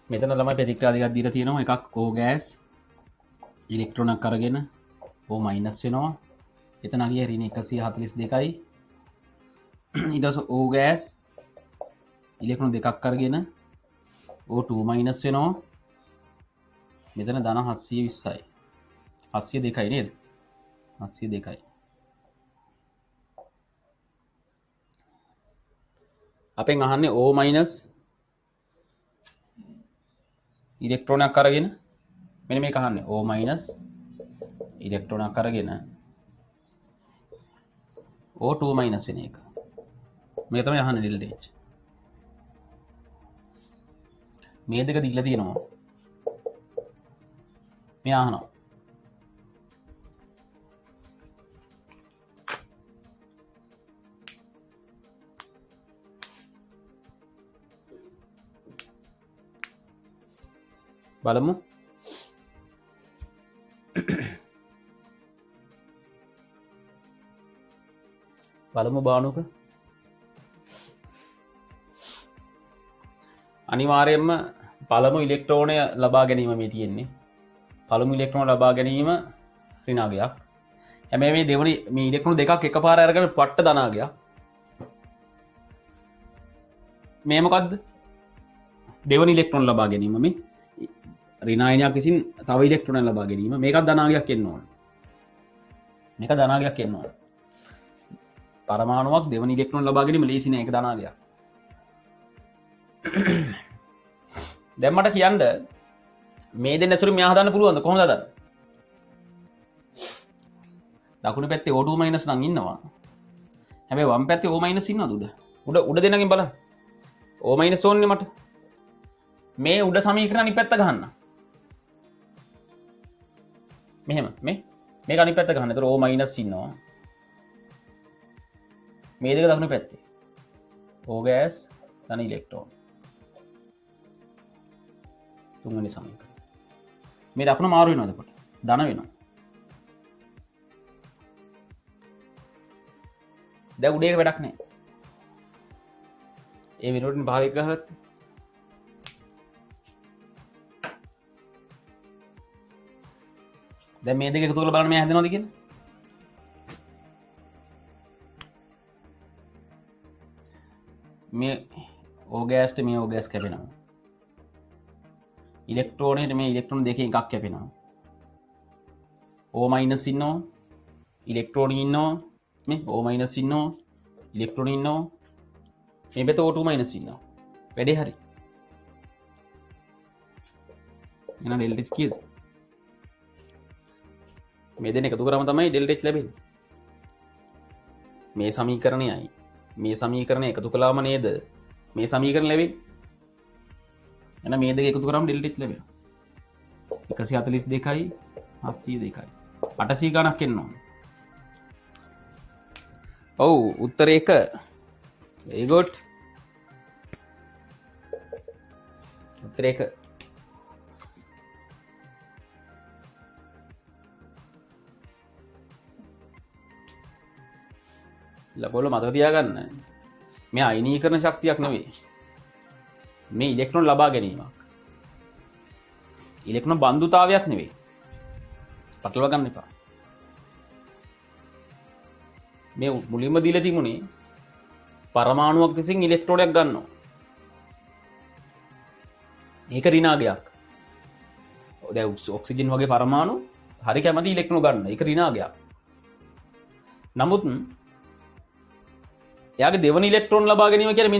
මෙතන ළමයි ප්‍රතික්‍රියා දෙකක් දීලා තියෙනවා එකක් O ගෑස් ඉලෙක්ට්‍රෝනක් අරගෙන O මයිනස් වෙනවා එතන ගිය ඍණ 142යි ඊට පස්සේ O ගෑස් ඉලෙක්ට්‍රෝන දෙකක් අරගෙන O2 මයිනස් වෙනවා මෙතන ධන 720යි 702යි නේද 702යි අපෙන් අහන්නේ O මයිනස් ඉලෙක්ට්‍රෝනයක් අරගෙන මෙන්න මේක අහන්නේ O මයිනස් ඉලෙක්ට්‍රෝනයක් අරගෙන O2 මයිනස් වෙන එක මේක තමයි අහන්නේ ඩෙල්ටා H මේ දෙක දීලා තියෙනවා මේ අහනවා බලමු බලමු බානුක අනිවාර්යයෙන්ම පළමු ඉලෙක්ට්‍රෝනය ලබා ගැනීම මේ තියෙන්නේ පළමු ඉලෙක්ට්‍රෝන ලබා ගැනීම ඍණාගයක් හැබැයි මේ දෙවනි මේ ඉලෙක්ට්‍රෝන දෙකක් එකපාර අරගෙන පට්ට ධනාගයක් මේ මොකද්ද දෙවනි ඉලෙක්ට්‍රෝන ලබා ගැනීම මේ ඍණායනයක් විසින් තව ඉලෙක්ට්‍රෝන ලබා ගැනීම මේකත් ධනාගයක් එන්න ඕන මේක ධනාගයක් එන්න ඕන පරමාණුවක් දෙවනි ඉලෙක්ට්‍රෝන ලබා ගැනීම ලේසි නෑ ඒක ධනාගයක් දැන් මට කියන්න මේ දෙන්න ඇතුළේ මෙයා හදන්න පුළුවන්ද කොහොමද හදන්නේ දකුණු පැත්තේ O2 නම් ඉන්නවා හැබැයි වම් පැත්තේ O- ඉන්නවද උඩ දෙන්නගෙන් බලන්න O- ඕන්නේ මට මේ උඩ සමීකරණ අනිත් පැත්ත ගහන්න මෙහෙම මේක අනිත් පැත්ත ගහන්න. ඒතර O- ඉන්නවා මේ දෙක දකුණු පැත්තේ O gas ධන ඉලෙක්ට්‍රෝන තුන්වෙනි සමීකරණය මේ දකුණ මාරු වෙනවද කොට ධන වෙනවා දැන් උඩේක වැඩක් නැහැ ඒ විනෝඩින් භාවික ගහත් දැන් මේ දෙක එකතු කරලා බලන්න මේ හැදෙනවද කියලා මේ O gas මේ O gas කැපෙනවා ඉලෙක්ට්‍රෝනයට මේ ඉලෙක්ට්‍රෝන දෙකෙන් එකක් කැපෙනවා O- ඉන්නවා ඉලෙක්ට්‍රෝන ඉන්නවා මේ O- ඉන්නවා ඉලෙක්ට්‍රෝන ඉන්නවා මේ පැත්ත O2 ඉන්නවා වැඩේ හරි එහෙනම් ඩෙල්ටා H කීයද මේ දෙන එකතු කරාම තමයි ඩෙල්ටා H ලැබෙන්නේ මේ සමීකරණයයි මේ සමීකරණය එකතු කළාම නේද මේ සමීකරණ ලැබෙන්නේ එහෙනම් මේ දෙක එකතු කරාම ඩෙල්ටා H ලැබෙනවා 142යි 702යි 800 ගණක් එන්න ඕන ඔව් උත්තරේ 1 very good උත්තරේ 1 ලගොල්ලෝ මතක තියාගන්න මේ අයනීකරණ ශක්තියක් නෙවෙයි මේ ඉලෙක්ට්‍රෝන ලබා ගැනීමක් ඉලෙක්ට්‍රෝන බන්ධුතාවයක් නෙවෙයි පටලවා ගන්න එපා මේ මුලින්ම දීලා තිබුණේ පරමාණුවක් විසින් ඉලෙක්ට්‍රෝනයක් ගන්නවා ඒක ඍණාගයක් දැන් ඔක්සිජන් වගේ පරමාණු හරි කැමති ඉලෙක්ට්‍රෝන ගන්න ඒක ඍණාගයක් නමුත් එයාගේ දෙවන ඉලෙක්ට්‍රෝන ලබා ගැනීම කියන්නේ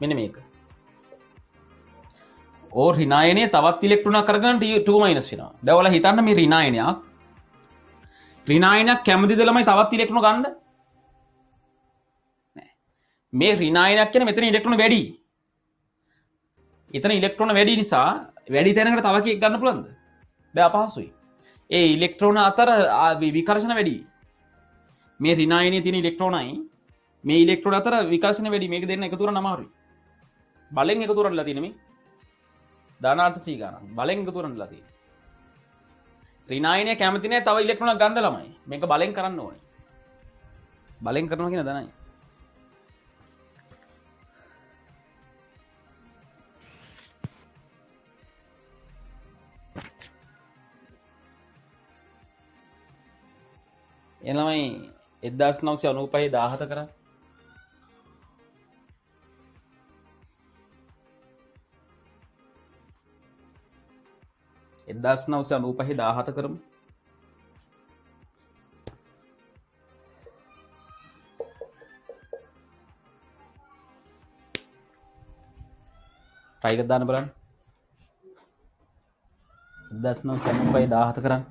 මෙන්න මේක ඕ ඍණායනයේ තවත් ඉලෙක්ට්‍රෝනයක් කරගෙන 2 වෙනවා දැන් ඔයාලා හිතන්න මේ ඍණායනයක් කැමතිද ළමයි තවත් ඉලෙක්ට්‍රෝන ගන්න නෑ මේ ඍණායනයක් කියන්නේ මෙතන ඉලෙක්ට්‍රෝන වැඩි එතන ඉලෙක්ට්‍රෝන වැඩි නිසා වැඩි තැනකට තව එකක් ගන්න පුළුවන්ද බෑ අපහසුයි ඒ ඉලෙක්ට්‍රෝන අතර විකර්ෂණ වැඩි මේ ඍණායනයේ තියෙන ඉලෙක්ට්‍රෝනයි මේ ඉලෙක්ට්‍රෝන අතර විකර්ෂණ වැඩි මේක දෙන්න එකතු කරන්න අමාරුයි බලෙන් එකතු කරන්නලා තියෙන මේ ධන 800 ගණන් බලෙන් එකතු කරන්නලා තියෙන ඍණායනය කැමති නැහැ තව ඉලෙක්ට්‍රෝනක් ගන්න ළමයි මේක බලෙන් කරන්න ඕනේ බලෙන් කරනවා කියන දනයි එළමයි 1995 17 කරා 1995 17 කරමු try එකක් දාන්න බලන්න 1995 17 කරන්න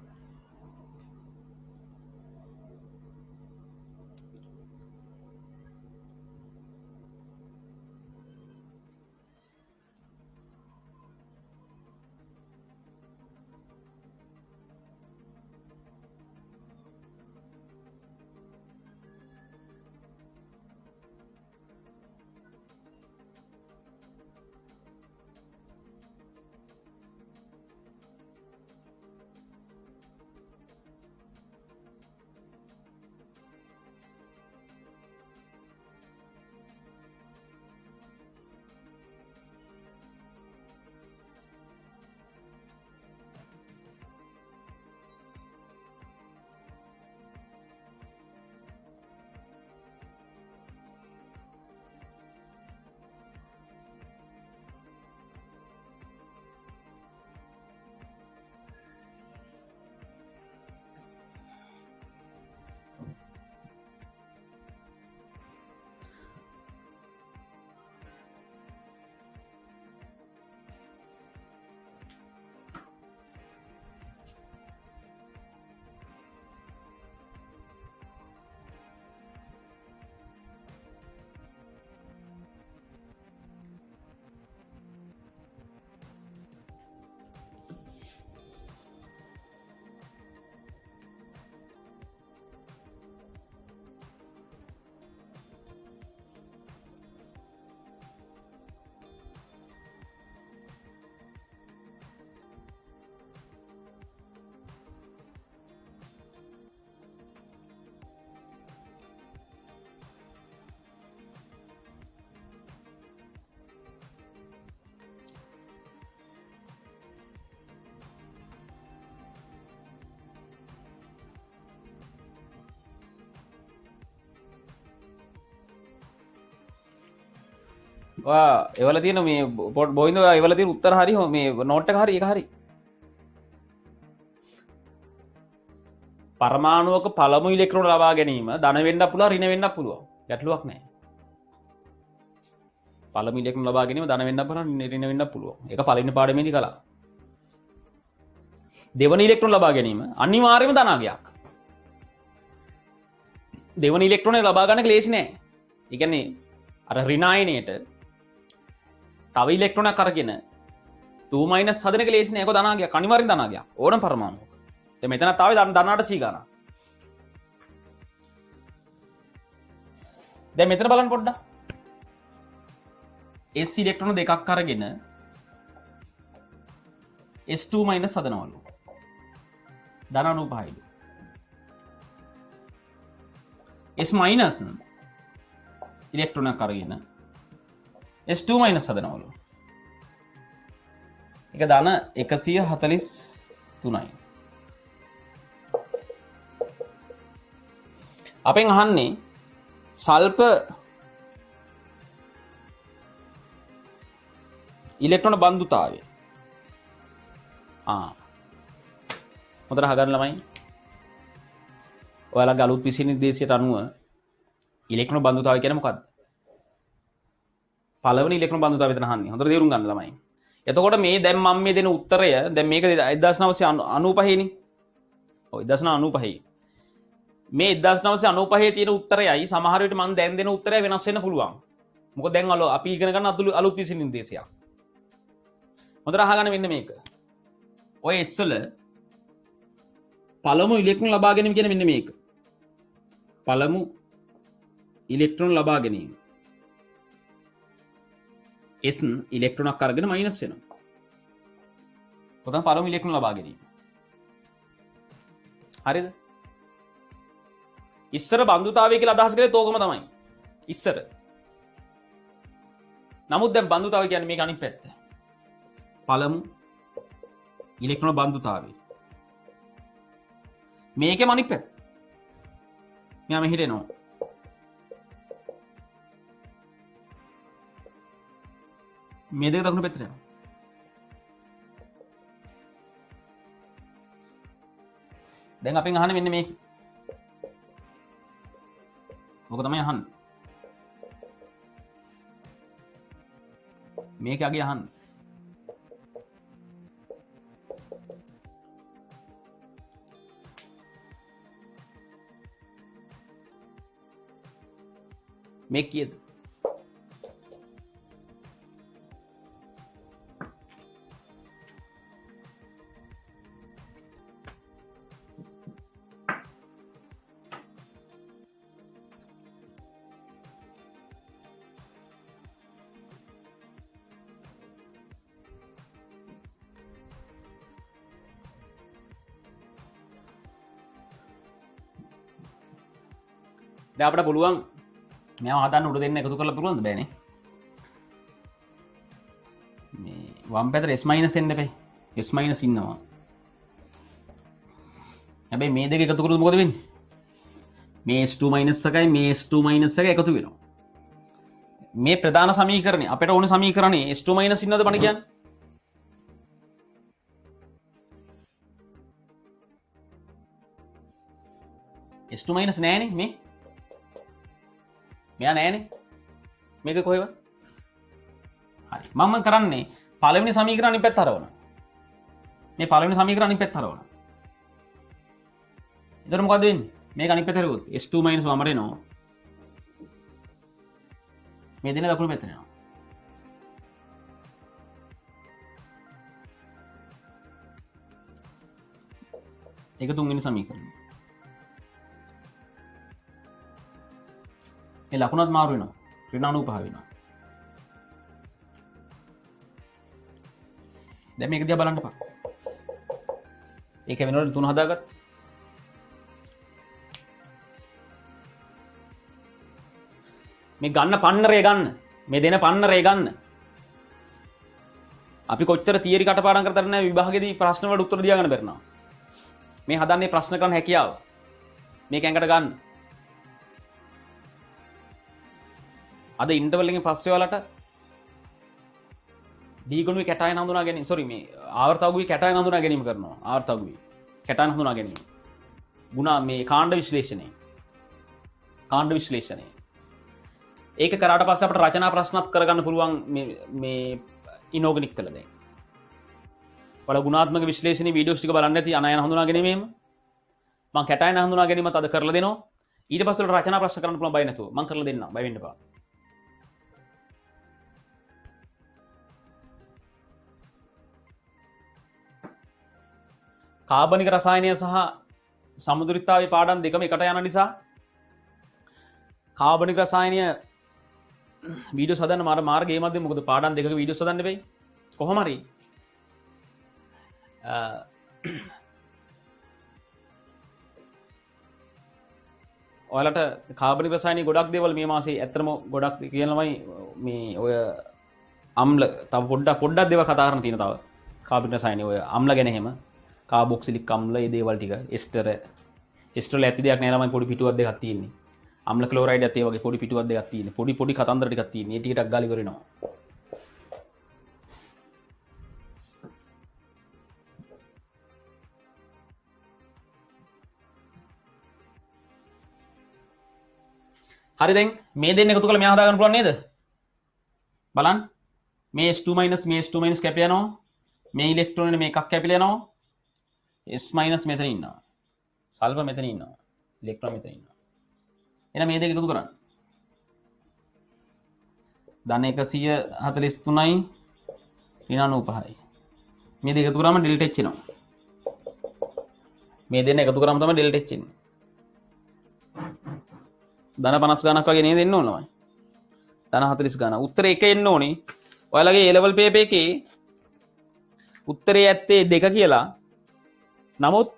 එවල තියෙන මේ පොඩ් බොයින්ද එවල තියෙන උත්තර හරි මේ නෝට් එක හරි ඒක හරි. පරමාණුවක පළමු ඉලෙක්ට්‍රෝන ලබා ගැනීම ධන වෙන්න පුළුවන් ඍණ වෙන්න පුළුවන්. ගැටලුවක් නැහැ. පළමු ඉලෙක්ට්‍රෝන ලබා ගැනීම ධන වෙන්න පුළුවන් ඍණ වෙන්න පුළුවන්. ඒක පළවෙනි පාඩමේදී කළා. දෙවන ඉලෙක්ට්‍රෝන ලබා ගැනීම අනිවාර්යයෙන්ම ධනාගයක්. දෙවන ඉලෙක්ට්‍රෝන ලබා ගන්න ක්ලේශ නෑ. ඒ කියන්නේ අර ඍණ අයනයට තව ඉලෙක්ට්‍රෝනයක් අරගෙන 2- හදන ක්ලේශ නෑ. ඒක ධනාගයක් අනිවාර්යෙන් ධනාගයක්. ඕනම පරමාණුවක. දැන් මෙතනත් ආවේ ධනාට C ගන්න. දැන් මෙතන බලන්න පොඩ්ඩක්. S ඉලෙක්ට්‍රෝන දෙකක් අරගෙන S2- හදනවලු. ධන අනුපහයිලු. S- ඉලෙක්ට්‍රෝනයක් අරගෙන S2- හදනවලු. ඒක ධන 143යි. අපෙන් අහන්නේ සල්ප ඉලෙක්ට්‍රෝන බන්ධුතාවය. හොඳට අහගන්න ළමයි. ඔයාලගේ අලුත් විෂය නිර්දේශයට අනුව ඉලෙක්ට්‍රෝන බන්ධුතාවය කියන්නේ මොකක්ද? පළවෙනි ඉලෙක්ට්‍රෝන බන්ධුතාවය විතර අහන්නේ. හොඳට තේරුම් ගන්න ළමයි. එතකොට මේ දැන් මම මේ දෙන උත්තරය දැන් මේක 1995 නේ. ඔව් 1995. මේ 1995 තියෙන උත්තරයයි සමහර විට මම දැන් දෙන උත්තරය වෙනස් වෙන්න පුළුවන්. මොකද දැන් අපි ඉගෙන ගන්න අලුත් විෂය නිර්දේශයක්. හොඳට අහගන්න මෙන්න මේක. ඔය ඉස්සල පළමු ඉලෙක්ට්‍රෝන ලබා ගැනීම කියන්නේ මෙන්න මේක. පළමු ඉලෙක්ට්‍රෝන ලබා ගැනීම. S ඉලෙක්ට්‍රෝනක් අරගෙන මයිනස් වෙනවා. කොතන පළමු ඉලෙක්ට්‍රෝන ලබා ගැනීම. හරිද? ඉස්සර බන්ධුතාවය කියලා අදහස් කරේ තෝකම තමයි. ඉස්සර. නමුත් දැන් බන්ධුතාවය කියන්නේ මේක අනිත් පැත්ත. පළමු ඉලෙක්ට්‍රෝන බන්ධුතාවය. මේකෙම අනිත් පැත්ත. මෙයා මෙහෙට එනවා. මේ දෙක දකුණු පැත්තට යනවා. දැන් අපෙන් අහන්නේ මෙන්න මේක. ඔක තමයි අහන්නේ. මේක අගේ අහන්නේ. මේක කීයද? දැන් අපිට පුළුවන් මෙයාව හදන්න උඩ දෙන්න එකතු කරලා පුළුවන්ද? බෑනේ. මේ වම් පැත්තට S- එන්න එපේ. S- ඉන්නවා. හැබැයි මේ දෙක එකතු කරොත් මොකද වෙන්නේ? මේ S2- එකයි මේ S2- එක එකතු වෙනවා. මේ ප්‍රධාන සමීකරණය අපිට ඕන සමීකරණේ S2- ඉන්නවද බණ කියන්නේ? S2- නෑනේ මේ. මෙයා නෑනේ. මේක කොහෙව? හරි. මම කරන්නේ පළවෙනි සමීකරණ අනිත් පැත්ත හරවනවා. මේ පළවෙනි සමීකරණ අනිත් පැත්ත හරවනවා. එතකොට මොකද වෙන්නේ? මේක අනිත් පැත්ත හරවුවොත් S2- වමට එනවා. මේ දෙන දකුණු පැත්තට යනවා. ඒක තුන්වෙනි සමීකරණය. මේ ලකුණත් මාරු වෙනවා. ඍණානුපහ වෙනවා. දැන් මේක දිහා බලන්නපා. ඒක වෙනකොට 3 හදාගත්තා. මේ ගන්න පන්නරය ගන්න. මේ දෙන පන්නරය ගන්න. අපි කොච්චර තියරි කටපාඩම් කරතර නැහැ විභාගෙදී ප්‍රශ්න වලට උත්තර දියා ගන්න බැරිනවා. මේ හදන්නේ ප්‍රශ්න කරන හැකියාව. මේක ඇඟට ගන්න. අද ඉන්ටර්වල් එකේ පස්සේ ඔයාලට දීගුණුවේ කැටයන් හඳුනා ගැනීම සොරි මේ ආවර්තවුවේ කැටයන් හඳුනා ගැනීම කරනවා ආවර්තවුවේ කැටයන් හඳුනා ගැනීම ගුණ මේ කාණ්ඩ විශ්ලේෂණය ඒක කරාට පස්සේ අපිට රචනා ප්‍රශ්නත් කරගන්න පුළුවන් මේ ඉනෝගනික් කළ දැන් වල ගුණාත්මක විශ්ලේෂණයේ වීඩියෝස් ටික බලන්න ඇති අනයන හඳුනා ගැනීමෙම මම කැටයන් හඳුනා ගැනීමත් අද කරලා දෙනවා ඊට පස්සේ රචනා ප්‍රශ්න කරන්න පුළුවන් බය නැතුව මම කරලා දෙන්නම් බය වෙන්න එපා කාබනික රසායනය සහ සමුද්‍රිතාවේ පාඩම් දෙකම එකට යන නිසා කාබනික රසායනය වීඩියෝ හදන්න මාර්ගයේ මැද මොකද පාඩම් දෙකක වීඩියෝස් හදන්න වෙයි කොහොම හරි ඔයාලට කාබනික රසායනයේ ගොඩක් දේවල් මේ මාසේ ඇත්තටම ගොඩක් කියනවායි මේ ඔය අම්ල තව පොඩ්ඩක් දේවල් කතා කරන්න තියෙන තව කාබනික රසායනයේ ඔය අම්ල ගැන එහෙම කාබොක්සිලික් අම්ල ඒ දේවල් ටික එස්ටර් ඇති දෙයක් නෑ ළමයි පොඩි පිටුවක් දෙකක් තියෙන්නේ අම්ල ක්ලෝරයිඩ් ඇති වගේ පොඩි පිටුවක් දෙකක් තියෙන්නේ පොඩි කතන්දර ටිකක් තියෙන්නේ ඒ ටිකටක් ගාලි කරනවා හරි දැන් මේ දෙන්න එකතු කරලා මෙයා හදාගන්න පුළුවන් නේද බලන්න මේ S2 මේ S2 කැප යනවා මේ ඉලෙක්ට්‍රෝන මේ එකක් කැපිලා යනවා S මෙතන ඉන්නවා සල්ෆර් මෙතන ඉන්නවා ඉලෙක්ට්‍රෝන මෙතන ඉන්නවා එහෙනම් මේ දෙක එකතු කරන්න ධන 143යි ඍණ 95යි මේ දෙක එකතු කරාම ඩෙල්ටා H එනවා මේ දෙන්න එකතු කරාම තමයි ඩෙල්ටා H එන්නේ ධන 50 ගණක් වගේ නේද එන්න ඕනමයි ධන 40 ගණන් උත්තරේ 1 එන්න ඕනේ ඔයාලගේ A level paper එකේ උත්තරේ ඇත්තේ 2 කියලා නමුත්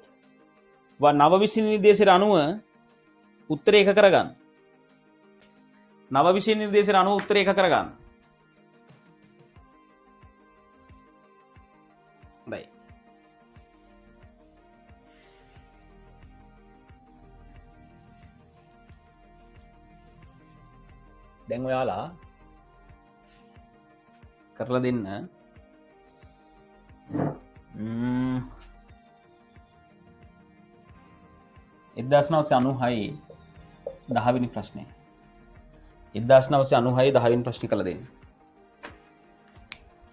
නව විෂය නිර්දේශයට අනුව උත්තරේ 1 කරගන්න නව විෂය නිර්දේශයට අනුව උත්තරේ 1 කරගන්න හොඳයි දැන් ඔයාලා කරලා දෙන්න 1996 10 වෙනි ප්‍රශ්නේ 1996 10 වෙනි ප්‍රශ්නේ කළා දෙන්න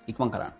ඉක්මන් කරන්න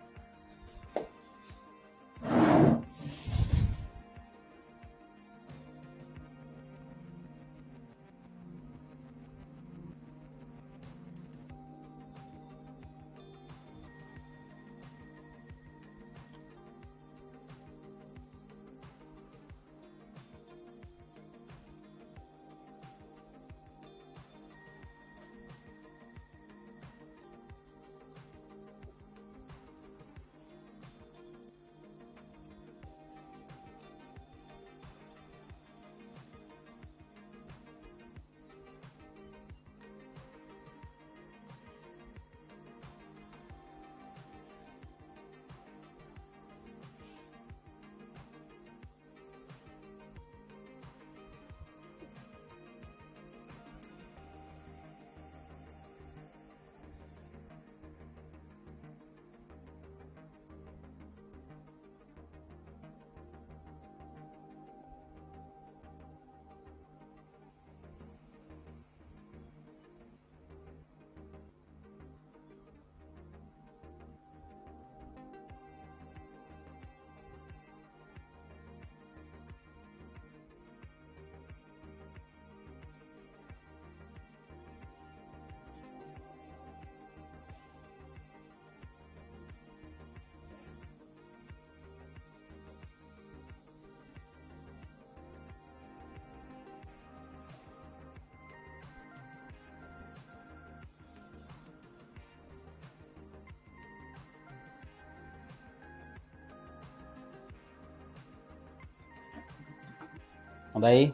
හොඳයි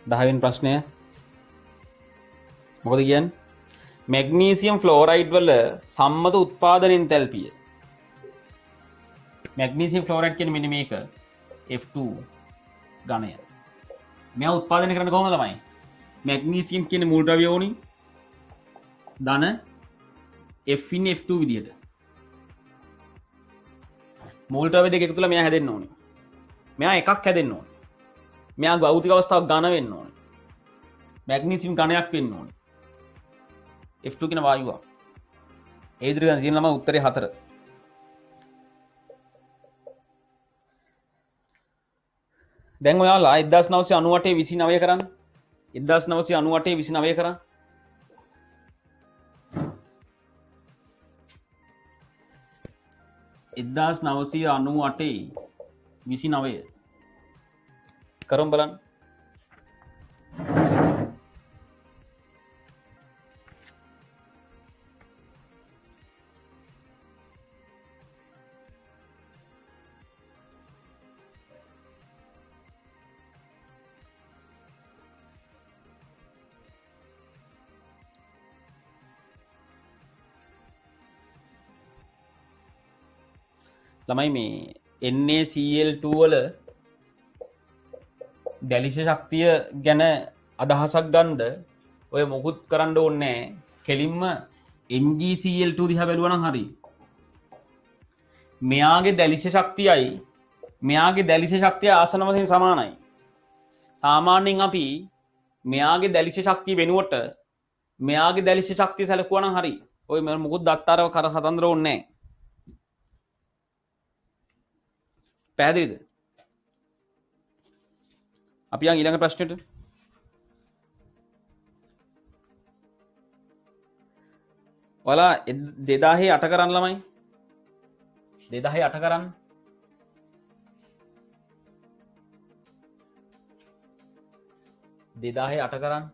දහවෙනි ප්‍රශ්නය මොකද කියන්නේ මැග්නීසියම් ෆ්ලෝරයිඩ් වල සම්මත උත්පාදන එන්තැල්පිය මැග්නීසියම් ෆ්ලෝරයිඩ් කියන්නේ මෙන්න මේක F2 ඝනය. මෙයා උත්පාදනය කරන්න කොහොමද ළමයි? මැග්නීසියම් කියන මූල ද්‍රව්‍ය ඕනි ධන F in F2 විදියට. මූල ද්‍රව්‍ය දෙක එකතු කරලා මෙයා හැදෙන්න ඕනි. මෙයා එකක් හැදෙන්න ඕනි. මෙයා භෞතික අවස්ථාවක් ඝන වෙන්න ඕනි. මැග්නීසියම් ඝනයක් වෙන්න ඕනි. F2 කියන වායුව. ඒ විදිහට තියෙන ළමයි උත්තරේ 4. දැන් ඔයාලා 1998 29 කරන්න. 1998 29 කරන්න. 1998 29 කරමු බලන්න. ළමයි මේ NaCl2 වල දැලිෂ ශක්තිය ගැන අදහසක් ගන්න ඔය මොකුත් කරන්න ඕනේ කෙලින්ම NgCl2 දිහා බැලුවා නම් හරි. මෙයාගේ දැලිෂ ශක්තියයි මෙයාගේ දැලිෂ ශක්තිය ආසන වශයෙන් සමානයි. සාමාන්‍යයෙන් අපි මෙයාගේ දැලිෂ ශක්තිය වෙනුවට මෙයාගේ දැලිෂ ශක්තිය සැලකුවා නම් හරි. ඔය මොකුත් දත්තරව කර සතන්දර ඕනේ නැහැ. පැහැදිලිද? අපි යන් ඊළඟ ප්‍රශ්නෙට. ඔයාලා 2008 කරන්න ළමයි. 2008 කරන්න. දෙදාහේ අට කරන්න.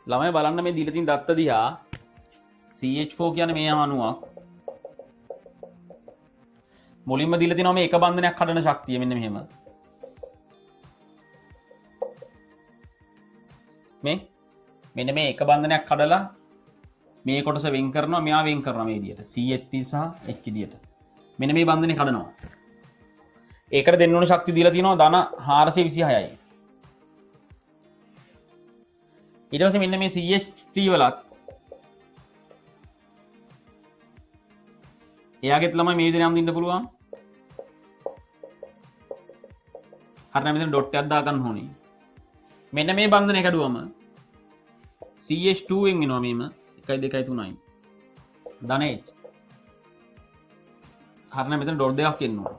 ළමයි බලන්න මේ දීලා තියෙන දත්ත දිහා CH4 කියන්නේ මේ අණුවක්. මුලින්ම දීලා තියෙනවා මේ එක බන්ධනයක් හදන ශක්තිය මෙන්න මෙහෙම. මෙන්න මේ එක බන්ධනයක් හදලා මේ කොටස වෙන් කරනවා මෙයා වෙන් කරනවා මේ විදියට CH3 සහ H විදියට. මෙන්න මේ බන්ධනේ හදනවා. ඒකට දෙන්න ඕන ශක්තිය දීලා තියෙනවා ධන 426යි. ඊට පස්සේ මෙන්න මේ CH3 වලත් එයාගෙත් ළමයි මේ විදිහට නම් දෙන්න පුළුවන්. හරියට මෙතන ඩොට් එකක් දාගන්න ඕනේ. මෙන්න මේ බන්ධනය කැඩුවම CH2 වෙන් වෙනවා මේම 1 2 3යි. ධන H. හරියට මෙතන ඩොට් දෙකක් එනවා.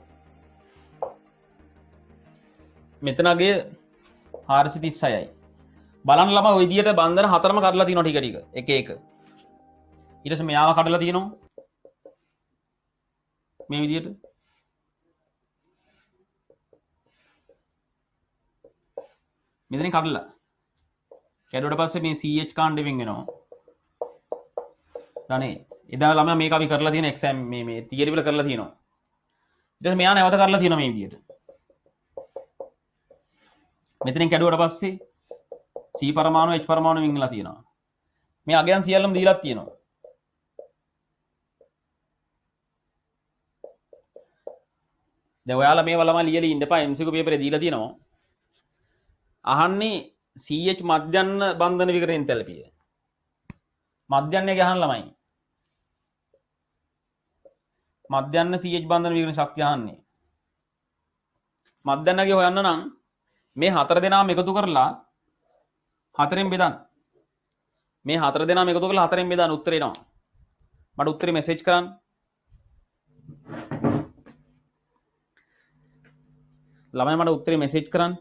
මෙතන අගේ 436යි. බලන්න ළමයි ওই විදියට බන්ධන හතරම කඩලා තියෙනවා ටික ටික එක එක. ඊට පස්සේ මෙයාව කඩලා තියෙනවා මේ විදියට. මෙතනින් කඩලා කැඩුවට පස්සේ මේ CH කාණ්ඩ වෙන් වෙනවා. ධනේ. එදා ළමයා මේක අපි කරලා තියෙන එක්සෑම් මේ තියරි වල කරලා තියෙනවා. ඊට පස්සේ මෙයා නැවත කරලා තියෙනවා මේ විදියට. මෙතනින් කැඩුවට පස්සේ C පරමාණු H පරමාණු වෙන්ලා තියෙනවා. මේ අගයන් සියල්ලම දීලා තියෙනවා. දැන් ඔයාලා මේවා ළමයි ලියලා ඉන්න එපා MCQ පේපරේ දීලා තියෙනවා. අහන්නේ CH මධ්‍යන්න බන්ධන විකරණ එන්තැල්පිය. මධ්‍යන්නයේ ගහන ළමයි. මධ්‍යන්න CH බන්ධන විකරණ ශක්තිය අහන්නේ. මධ්‍යන්නගේ හොයන්න නම් මේ හතර දෙනාම එකතු කරලා හතරෙන් බෙදන්න. මේ හතර දෙනාම එකතු කරලා හතරෙන් බෙදන්න උත්තර එනවා. මට උත්තරේ මෙසේජ් කරන්න. ළමයි මට උත්තරේ මෙසේජ් කරන්න.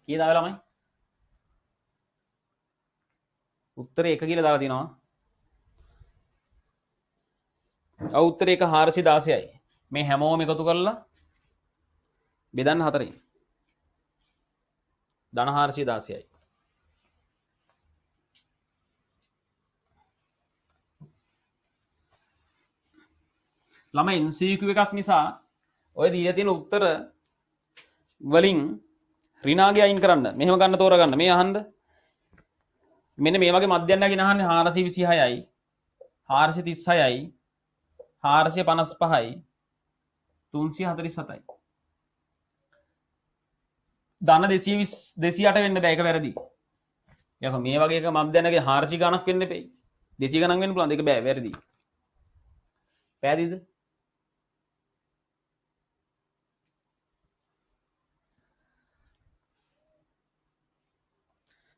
කීයද ආවේ ළමයි? උත්තරේ 1 කියලා දාලා තිනවා. ඔව් උත්තරේ 1 416යි. මේ හැමෝම එකතු කරලා බෙදන්න 4යි. ධන 416යි. ළමයි MCQ එකක් නිසා ඔය දීලා තියෙන උත්තර වලින් ඍණාගේ අයින් කරන්න. මෙහෙම ගන්න තෝරගන්න. මේ අහන්න. මෙන්න මේ වගේ මධ්‍යන්නයකින් අහන්නේ 426යි 436යි 455යි 347යි. ධන 220 208 වෙන්න බෑ. ඒක වැරදි. යකෝ මේ වගේ එක මධ්‍යන්නගේ 400 ගණක් වෙන්න එපේ. 200 ගණන් වෙන්න පුළුවන්. ඒක බෑ. වැරදි. පැහැදිලිද?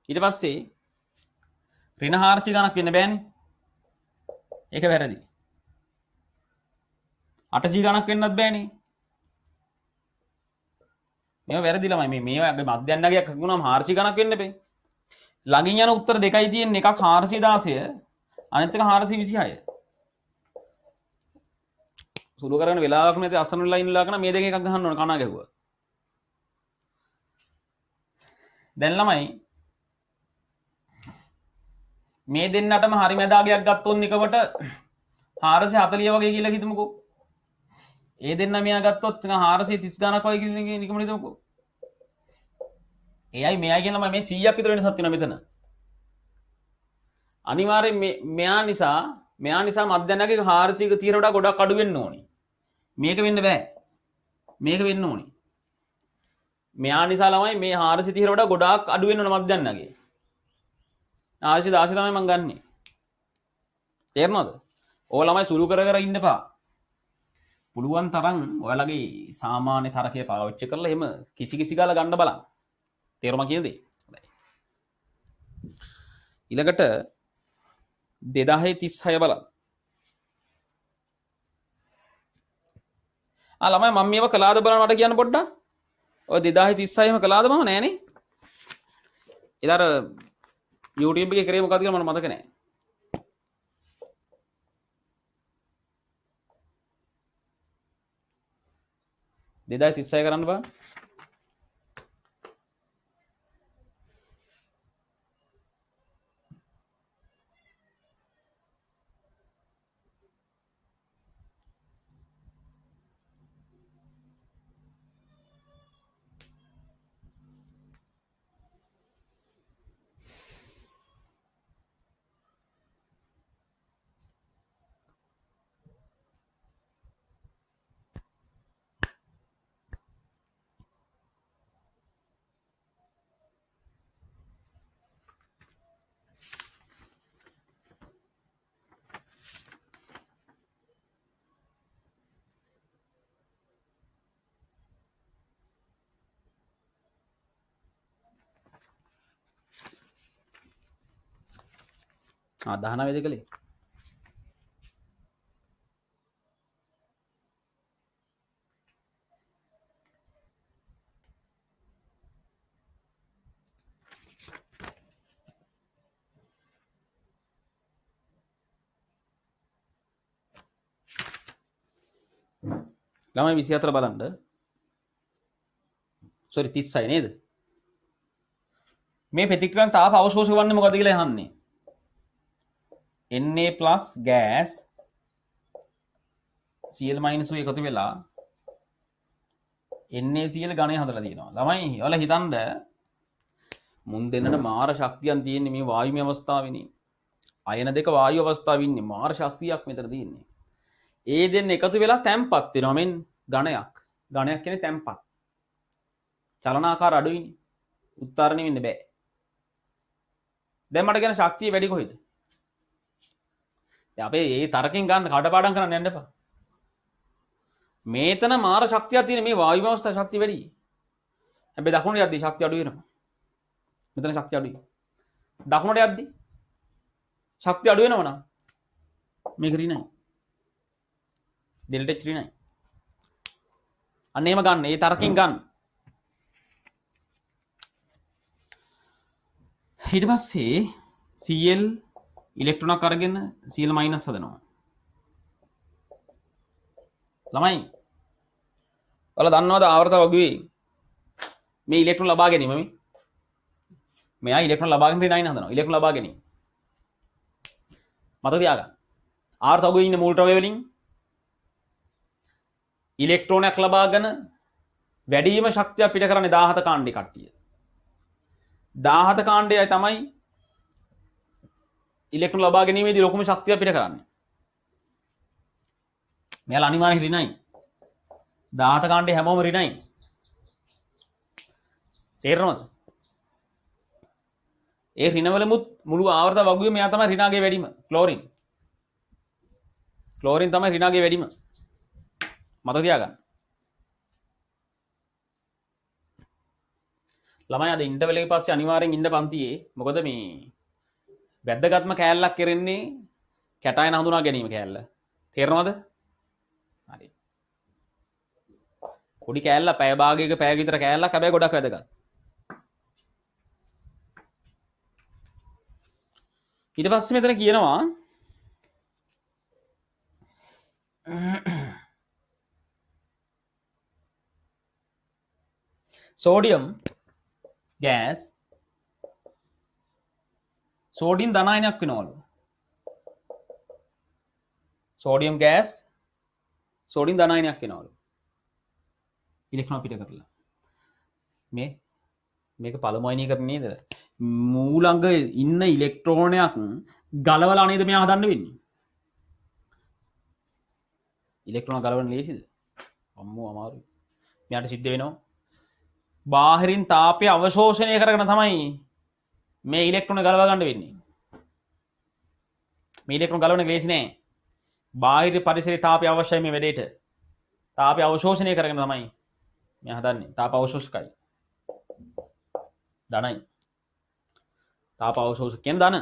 ඊට පස්සේ ඍණ 400 ගණක් වෙන්න බෑනේ. ඒක වැරදි. 800 ගණක් වෙන්නත් බෑනේ. මේවා වැරදි ළමයි. මේ වගේ මධ්‍යන්නගයක් වුණාම 400 ගණක් වෙන්න බෑ. ළඟින් යන උත්තර දෙකයි තියෙන්නේ. එකක් 416 අනිත් එක 426. සුළු කරගෙන වෙලාවක් නැති අසන ලයින් වෙලා කරන මේ දෙක එකක් ගහන්න ඕන කනා ගැහුවා. දැන් ළමයි මේ දෙන්නටම හරි මැදාගයක් ගත්තොත් එකවට 440 වගේ කියලා හිතමුකෝ. ඒ දෙන්න මෙයා ගත්තොත් 430 ගණක් වගේ කියලා නිකම්ම හිතමුකෝ. එයයි මෙයයි කියන ළමයි මේ 100ක් විතර වෙනසක් තියෙනවා මෙතන. අනිවාර්යෙන් මෙයා නිසා මධ්‍යන්නගේ 400 30ට වඩා ගොඩක් අඩු වෙන්න ඕනි. මේක වෙන්න බෑ. මේක වෙන්න ඕනි. මෙයා නිසා ළමයි මේ 430ට වඩා ගොඩාක් අඩු වෙන්න ඕන මධ්‍යන්නගේ. 416 තමයි මම ගන්නෙ. තේරෙනවද? ඔය ළමයි සුළු කර කර ඉන්න එපා. පුළුවන් තරම් ඔයාලගේ සාමාන්‍ය තරකය පාවිච්චි කරලා එහෙම කිසි ගාලා ගන්න බලන්න. තේරුණා කියන දේ. හොඳයි. ඊළඟට 2036 බලන්න. ළමයි මම මේව කළාද බලන්න මට කියන්න පොඩ්ඩක්. ඔය 2036 එහෙම කළාද මම නෑනේ. ඉතින් අර YouTube එකේ කරේ මොකද්ද කියලා මට මතක නෑ. දෙදායි 36 කරන්න බෑ. ආ 19 කලේ. ළමයි 24 බලන්න. සෝරි 36 නේද? මේ ප්‍රතික්‍රියාවෙන් තාප අවශෝෂක වන්නේ මොකද කියලා අහන්නේ. Na+ gas Cl- එකතු වෙලා NaCl ඝනය හදලා තියෙනවා. ළමයි ඔයාලා හිතන්න මුන් දෙන්නට මාර ශක්තියක් තියෙන්නේ මේ වායුමය අවස්ථාවේනේ. අයන දෙක වායු අවස්ථාවේ ඉන්නේ මාර ශක්තියක් මෙතන තියෙන්නේ. ඒ දෙන්න එකතු වෙලා තැම්පත් වෙනවා මෙන් ඝනයක්. ඝනයක් කියන්නේ තැම්පත්. චලනාකාර අඩුයිනේ. උත්තරණෙ වෙන්න බෑ. දැන් මට කියන ශක්තිය වැඩි කොහෙද? දැන් අපේ මේ තරකින් ගන්න කඩපාඩම් කරන්න යන්න එපා. මේතන මාර ශක්තියක් තියෙන මේ වායු අවස්ථා ශක්තිය වැඩි. හැබැයි දකුණට යද්දී ශක්තිය අඩු වෙනවා. මෙතන ශක්තිය අඩුයි. දකුණට යද්දී ශක්තිය අඩු වෙනවා නම් මේක ඍණයි. Delta H ඍණයි. අන්න එහෙම ගන්න. ඒ තරකින් ගන්න. ඊට පස්සේ Cl ඉලෙක්ට්‍රෝනක් අරගෙන Cl- හදනවා. ළමයි ඔයාලා දන්නවද ආවර්ත වගුවේ මේ ඉලෙක්ට්‍රෝන ලබා ගැනීම මෙයා ඉලෙක්ට්‍රෝන ලබාගෙන ඍණයින් හදනවා. ඉලෙක්ට්‍රෝන ලබා ගැනීම. මතක තියාගන්න. ආවර්ත වගුවේ ඉන්න මූල ද්‍රව්‍ය වලින් ඉලෙක්ට්‍රෝනයක් ලබාගෙන වැඩිම ශක්තිය පිට කරන්නේ 17 කාණ්ඩේ කට්ටිය. 17 කාණ්ඩයයි තමයි ඉලෙක්ට්‍රෝන ලබා ගැනීමේදී ලොකුම ශක්තිය පිට කරන්නේ. මෙයාලා අනිවාර්යෙන් ඍණයි. 17 කාණ්ඩේ හැමෝම ඍණයි. තේරෙනවද? ඒ ඍණවලමුත් මුළු ආවර්ත වගුවේ මෙයා තමයි ඍණාගේ වැඩිම. ක්ලෝරින්. ක්ලෝරින් තමයි ඍණාගේ වැඩිම. මතක තියාගන්න. ළමයි අද ඉන්ටර්වල් එකේ පස්සේ අනිවාර්යෙන් ඉන්න පන්තියේ. මොකද මේ වැද්දගත්ම කෑල්ලක් කරන්නේ කැටායන හඳුනා ගැනීම කෑල්ල. තේරෙනවද? හරි. පොඩි කෑල්ල පැය භාගයක පැය විතර කෑල්ලක් හැබැයි ගොඩක් වැදගත්. ඊට පස්සේ මෙතන කියනවා sodium gas sodium ධනායනයක් වෙනවලු. sodium gas sodium ධනායනයක් වෙනවලු. ඉලෙක්ට්‍රෝන පිට කරලා. මේක පළමු අයනීකරණය නේද? මූලංග ඉන්න ඉලෙක්ට්‍රෝනයක් ගලවලා නේද මෙයා හදන්න වෙන්නේ. ඉලෙක්ට්‍රෝන ගලවන්න ලේසිද? අම්මෝ අමාරුයි. මෙයාට සිද්ධ වෙනවා බාහිරින් තාපය අවශෝෂණය කරගෙන තමයි මේ ඉලෙක්ට්‍රෝන ගලව ගන්න වෙන්නේ. මේ ඉලෙක්ට්‍රෝන ගලවන්න ලේසි නෑ. බාහිර පරිසරයේ තාපය අවශ්‍යයි මේ වැඩේට. තාපය අවශෝෂණය කරගෙන තමයි මෙයා හදන්නේ. තාප අවශෝෂකයි. ධනයි. තාප අවශෝෂක කියන ධන.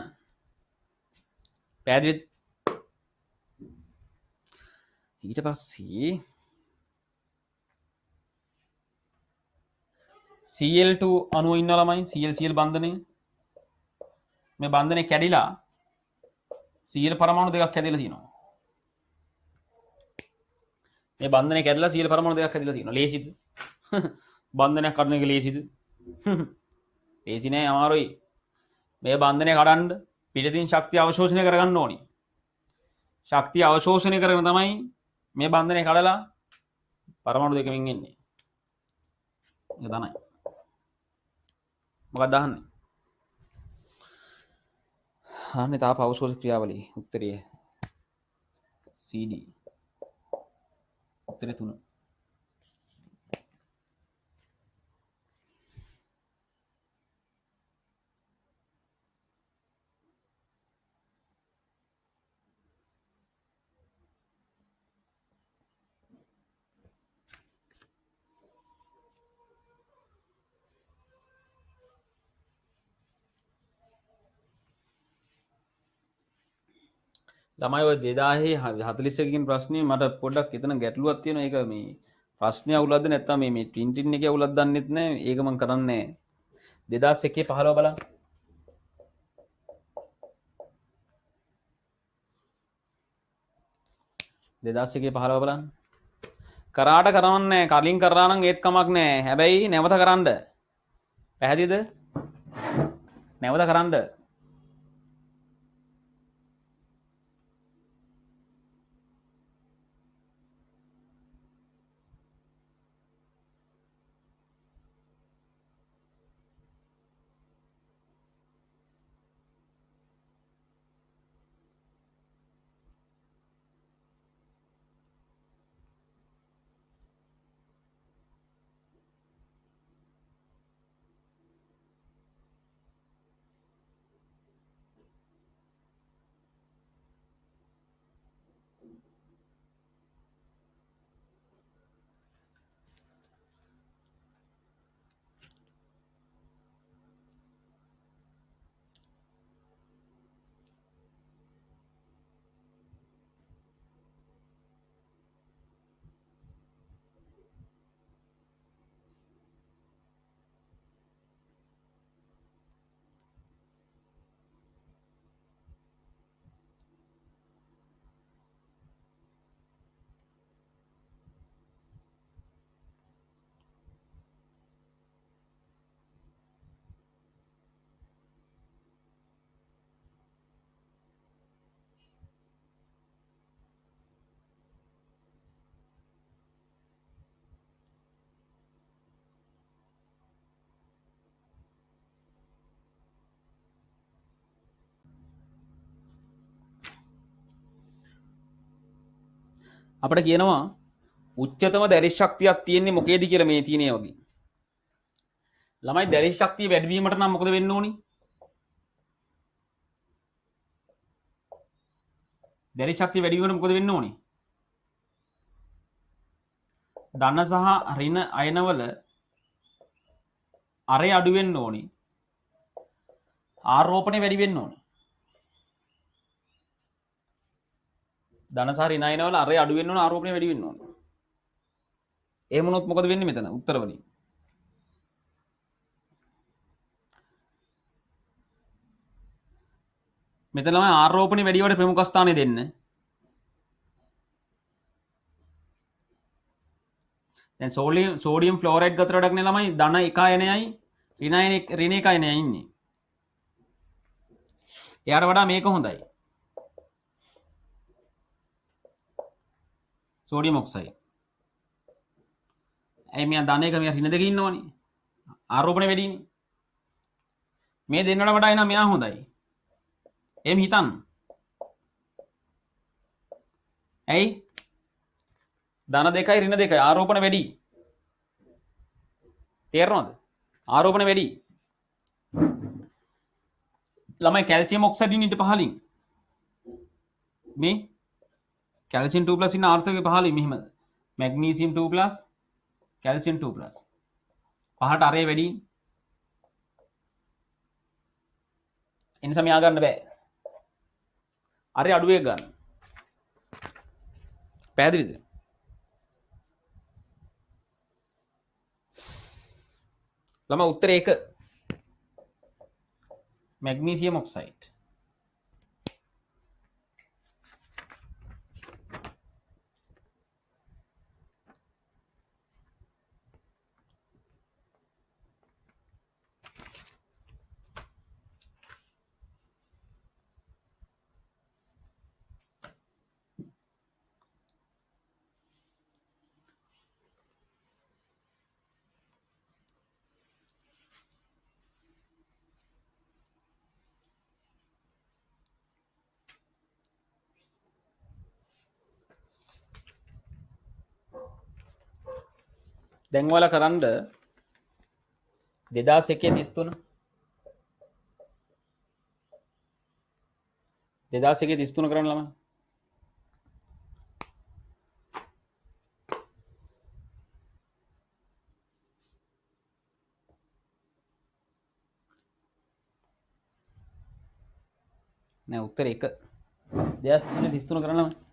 පැහැදිලිද? ඊට පස්සේ Cl2 අණුව ඉන්නවා ළමයි. Cl බන්ධනය. මේ බන්ධනය කැඩිලා Cl පරමාණු දෙකක් හැදෙලා තියෙනවා. මේ බන්ධනය කැඩලා Cl පරමාණු දෙකක් හැදෙලා තියෙනවා. ලේසිද? බන්ධනයක් කඩන එක ලේසිද? ලේසි නෑ, අමාරුයි. මේ බන්ධනය කඩන්න පිටින් ශක්තිය අවශෝෂණය කරගන්න ඕනි. ශක්තිය අවශෝෂණය කරගෙන තමයි මේ බන්ධනය කඩලා පරමාණු දෙකකින් එන්නේ. ඒක තමයි. මොකක්ද අහන්නේ? අහන්නේ තාප අවශෝෂක ක්‍රියාවලිය. උත්තරය CD. උත්තරය 3. ළමයි ඔය 2041 ප්‍රශ්නේ මට පොඩ්ඩක් එතන ගැටලුවක් තියෙනවා. ඒක මේ ප්‍රශ්නය අවුලක්ද නැත්නම් මේ ටින්ටින් එකේ අවුලක් දන්නෙත් නැහැ. ඒක මම කරන්නේ 2001 15 බලන්න. 2001 15 බලන්න. කරාට කරන්නේ කලින් කරා නම් ඒත් කමක් නැහැ. හැබැයි නැවත කරන්න. පැහැදිලිද? නැවත කරන්න. අපිට කියනවා උච්චතම දැරිස් ශක්තියක් තියෙන්නේ මොකේද කියලා මේ තියෙනේ වගේ. ළමයි දැරිස් ශක්තිය වැඩි වීමට නම් මොකද වෙන්න ඕනි? දැරිස් ශක්තිය වැඩි වීමට මොකද වෙන්න ඕනි? ධන සහ ඍණ අයනවල අරය අඩු වෙන්න ඕනි. ආරෝපණය වැඩි වෙන්න ඕනි. ධන සහ ඍණ අයනවල අරය අඩු වෙන්න ඕන ආරෝපණය වැඩි වෙන්න ඕන. එහෙම වුණොත් මොකද වෙන්නේ මෙතන උත්තර වලින්? මෙතන ළමයි ආරෝපණය වැඩි වට ප්‍රමුඛ ස්ථානය දෙන්න. දැන් සෝඩියම් ෆ්ලෝරයිඩ් ගතට වඩා නේ ළමයි ධන 1 අයනයයි ඍණ 1 අයනයයි ඉන්නේ. එයාට වඩා මේක හොඳයි. Sodium oxide. ඇයි මෙයා ධන 1 මෙයා ඍණ 2 ඉන්නවනේ. ආරෝපණය වැඩිනේ. මේ දෙන්නට වඩා එනවා මෙයා හොඳයි. එහෙම හිතන්න. ඇයි? ධන 2යි ඍණ 2යි ආරෝපණ වැඩි. තේරෙනවද? ආරෝපණ වැඩි. ළමයි කැල්සියම් ඔක්සයිඩ් ඉන්න පහලින්. මේ කැල්සියම් 2+ ඉන්න ආර්ථකය පහලින් මෙහෙම. Magnesium 2+ calcium 2+. පහට අරේ වැඩි. එනිසා මෙයා ගන්න බෑ. අරේ අඩුවේ ගන්න. පැහැදිලිද? ළමයි උත්තරේ 1. Magnesium oxide. දැන් ඔයාලා කරන්න 2001 33 කරන්න ළමයි. නෑ උත්තර 1. 2033 කරන්න ළමයි.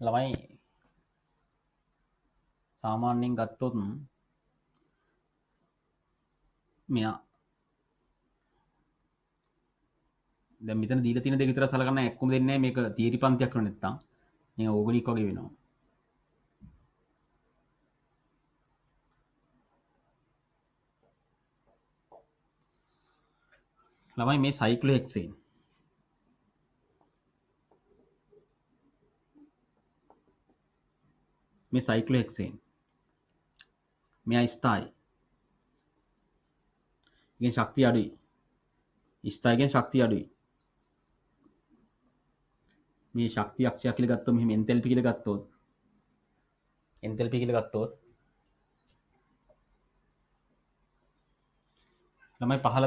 ළමයි සාමාන්‍යයෙන් ගත්තොත් මෙයා දැන් මෙතන දීලා තියෙන දෙක විතර සලකන්න එක්කම දෙන්නේ නැහැ. මේක තියරි පන්තියක් කරන නැත්තම් නිකන් ඕගනික් වගේ වෙනවා. ළමයි මේ සයික්ලෝහෙක්සේන් මේ සයික්ලෝහෙක්සේන් මෙයා ස්ථායි. ඉතින් ශක්තිය අඩුයි. ස්ථායිගෙන් ශක්තිය අඩුයි. මේ ශක්තිය අක්ෂය කියලා ගත්තොත් මෙහෙම එන්තැල්පි කියලා ගත්තොත් ළමයි පහළ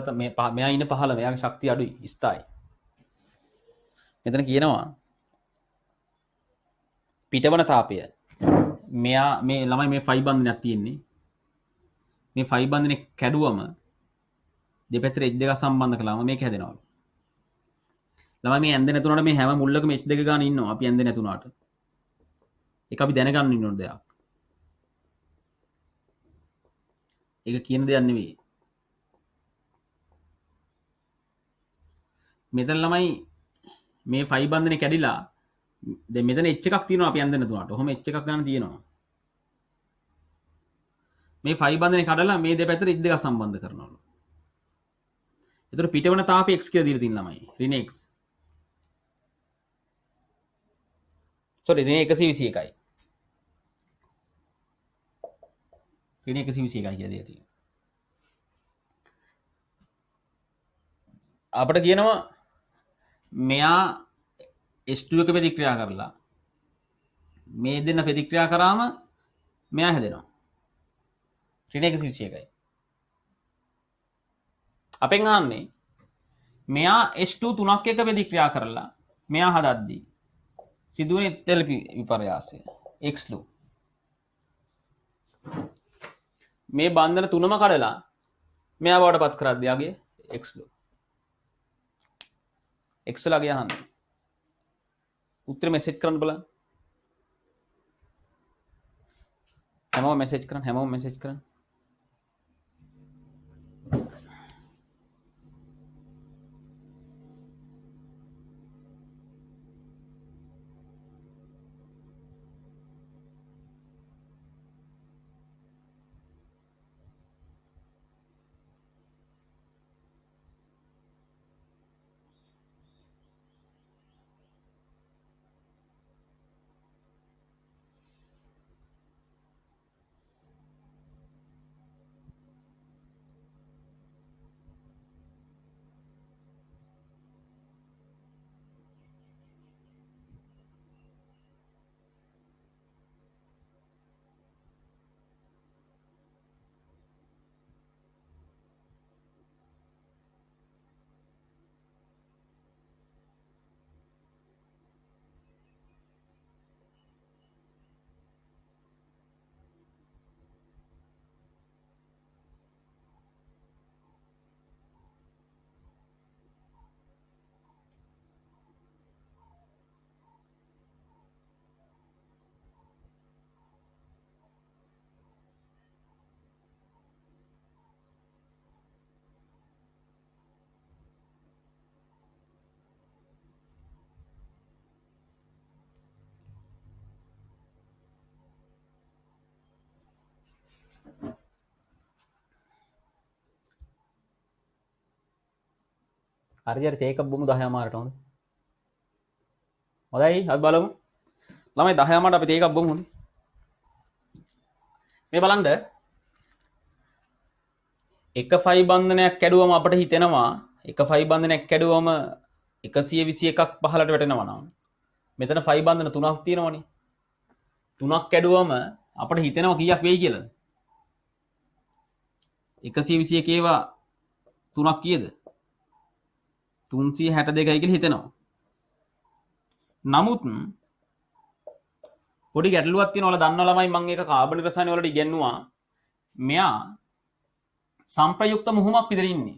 මෙයා ඉන්න පහළ මෙයාගේ ශක්තිය අඩුයි ස්ථායි. මෙතන කියනවා පිටවන තාපය මෙයා මේ ළමයි මේ ෆයි බන්ධනයක් තියෙන්නේ. මේ ෆයි බන්ධනේ කැඩුවම දෙපැත්තට එජ් දෙකක් සම්බන්ධ කළාම මේක හැදෙනවා. ළමයි මේ ඇඳ නැතුණාට මේ හැම මුල්ලකම එජ් දෙක ගන්න ඉන්නවා. අපි ඇඳ නැතුණාට. ඒක අපි දැනගන්න ඉන්න ඕන දෙයක්. ඒක කියන දෙයක් නෙවෙයි. මෙතන ළමයි මේ ෆයි බන්ධනේ කැඩිලා දැන් මෙතන එච් එකක් තියෙනවා අපි ඇඳ නැතුණාට. ඔහොම එච් එකක් ගන්න තියෙනවා. මේ ෆයි බන්ධනේ කඩලා මේ දෙපැත්තට එජ් දෙකක් සම්බන්ධ කරනවලු. ඒතර පිටවන තාපය x කියලා දීලා තියෙන ළමයි. ඍණ x. sorry ඍණ 121යි. ඍණ 121යි කියලා දීලා තියෙනවා. අපිට කියනවා මෙයා S2 එක ප්‍රතික්‍රියා කරලා මේ දෙන්න ප්‍රතික්‍රියා කරාම මෙයා හැදෙනවා. ඍණ 121යි. අපෙන් අහන්නේ මෙයා S2 තුනක් එක ප්‍රතික්‍රියා කරලා මෙයා හදද්දී සිදුවන එන්තැල්පි විපර්යාසය x ලු. මේ බන්ධන තුනම කඩලා මෙයා බවට පත් කරද්දී යාගේ x ලු. x ලාගේ අහන්නේ. උත්තර මෙසේජ් කරන්න බලන්න. හැමෝම මෙසේජ් කරන්න. හරියට තේකක් බොමු 10 මාරට හොඳ. හොඳයි අපි බලමු. ළමයි 10 මාරට අපි තේකක් බොමු හොඳ. මේ බලන්න එක ෆයි බන්ධනයක් කැඩුවම අපිට හිතෙනවා එක ෆයි බන්ධනයක් කැඩුවම 121ක් පහලට වැටෙනවා නම් මෙතන ෆයි බන්ධන තුනක් තියෙනවනේ. තුනක් කැඩුවම අපිට හිතෙනවා කීයක් වෙයි කියලාද? 121 ඒවා තුනක් කීයද? 362යි කියලා හිතෙනවා. නමුත් පොඩි ගැටලුවක් තියෙනවා. ඔයාලා දන්නවා ළමයි මම ඒක කාබන් රසායන වලට ඉගෙනුවා. මෙයා සංප්‍රයුක්ත මුහුමක් විතර ඉන්නේ.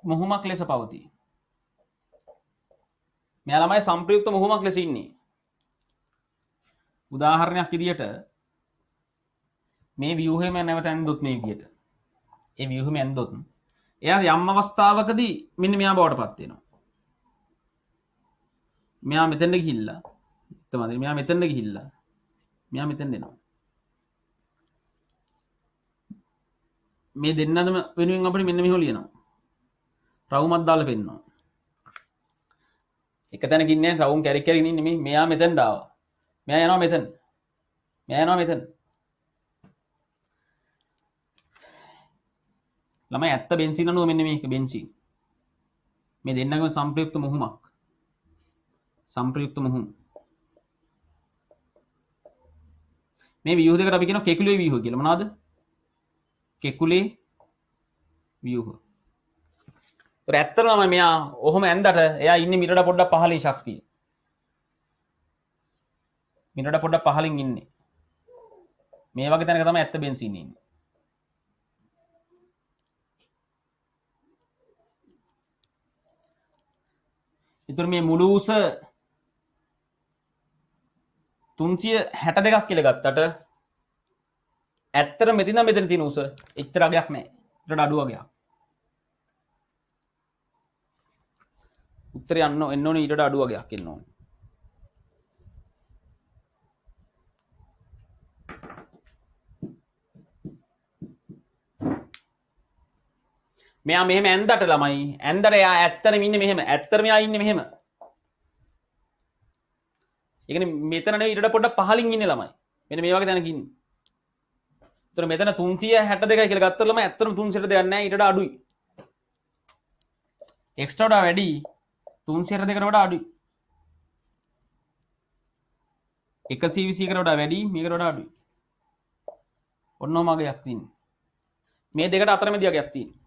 මුහුමක් ලෙස පවතී. මෙයා ළමයි සම්ප්‍රයුක්ත මුහුමක් ලෙස ඉන්නේ. උදාහරණයක් විදියට මේ ව්‍යුහයම නැවත ඇන්දොත් මේ විදියට. ඒ ව්‍යුහම ඇන්දොත් එයා යම් අවස්ථාවකදී මෙන්න මෙයා බවට පත් වෙනවා. මෙයා මෙතෙන්ට ගිහිල්ලා තමයි මෙයා මෙතෙන්ට ගිහිල්ලා මෙයා මෙතෙන්ට එනවා. මේ දෙන්නම වෙනුවෙන් අපිට මෙන්න මෙහෙම ලියනවා. රවුමක් දාලා පෙන්නනවා. එක තැනක ඉන්නේ රවුම් කැරි කැරි ඉන්නේ මේ මෙයා මෙතෙන්ට ආවා. මෙයා යනවා මෙතෙන්. මෙයා යනවා මෙතෙන්. ළමයි ඇත්ත බෙන්සින් අනුව මෙන්න මේක බෙන්සින්. මේ දෙන්නගම සම්ප්‍රයුක්ත මුහුමක්. සම්ප්‍රයුක්ත මුහුම්. මේ ව්‍යුහ දෙකට අපි කියනවා කෙකුලේ ව්‍යුහ කියලා. මොනවද? කෙකුලේ ව්‍යුහ. ඒත් ඇත්තටම මෙයා ඔහොම ඇන්දට එයා ඉන්නේ මිටට පොඩ්ඩක් පහළින් ශක්තිය. මිටට පොඩ්ඩක් පහළින් ඉන්නේ. මේ වගේ තැනක තමයි ඇත්ත බෙන්සින් ඉන්නේ. ඉතින් මේ මුළු උස 362ක් කියලා ගත්තට ඇත්තට මෙතන තියෙන උස එච්චර අගයක් නැහැ. ඊට අඩු අගයක්. උත්තරය එන්න ඕනේ ඊට අඩු අගයක් එන්න ඕනේ. මෙයා මෙහෙම ඇන්දට ළමයි ඇන්දට එයා ඇත්තටම ඉන්නේ මෙහෙම. ඇත්තටම එයා ඉන්නේ මෙහෙම. ඒ කියන්නේ මෙතන නෙවෙයි ඊට පොඩ්ඩක් පහළින් ඉන්නේ ළමයි. මෙන්න මේ වගේ තැනක ඉන්නේ. ඒතර මෙතන 362යි කියලා ගත්තොත් ළමයි ඇත්තටම 362ක් නැහැ ඊට අඩුයි. x ට වඩා වැඩි 362කට වඩා අඩුයි. 120කට වඩා වැඩි මේකට වඩා අඩුයි. ඔන්නෝම අගයක් තියෙන්නේ. මේ දෙකට අතරමැදි අගයක් තියෙන්නේ.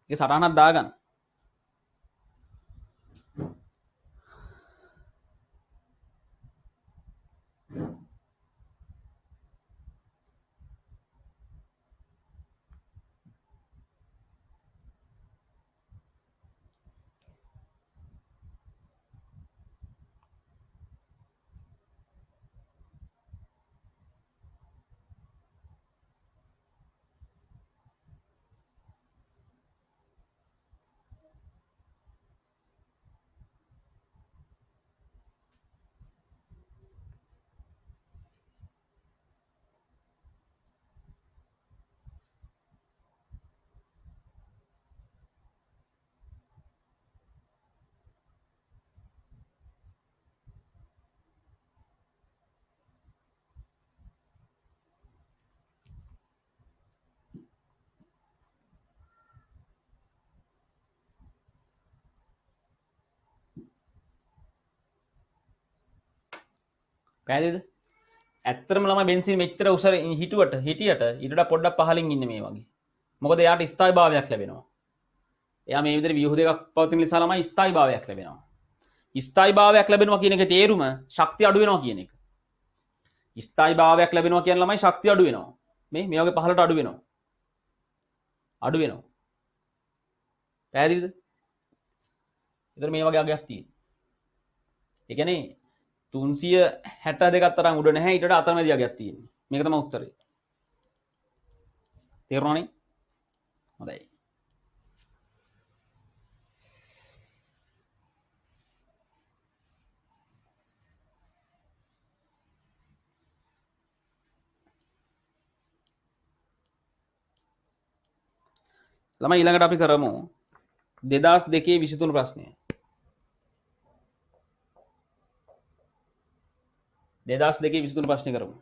ඒක සටහනක් දාගන්න. පැහැදිලිද? ඇත්තටම ළමයි බෙන්සින් මෙච්චර උස හිටියට ඊට පොඩ්ඩක් පහළින් ඉන්නේ මේ වගේ. මොකද එයාට ස්ථායි භාවයක් ලැබෙනවා. එයා මේ විදිහට ව්‍යුහ දෙකක් පවතින නිසා ළමයි ස්ථායි භාවයක් ලැබෙනවා. ස්ථායි භාවයක් ලැබෙනවා කියන එකේ තේරුම ශක්තිය අඩු වෙනවා කියන එක. ස්ථායි භාවයක් ලැබෙනවා කියන ළමයි ශක්තිය අඩු වෙනවා. මේ වගේ පහළට අඩු වෙනවා. අඩු වෙනවා. පැහැදිලිද? ඒතර මේ වගේ අගයක් තියෙනවා. ඒ කියන්නේ 362ක් තරම් උඩ නැහැ ඊට අතරමැදි අගයක් තියෙන්නේ. මේක තමයි උත්තරේ. තේරුණානේ? හොඳයි. ළමයි ඊළඟට අපි කරමු 2002 23 ප්‍රශ්නය. 2002 23 ප්‍රශ්න කරමු.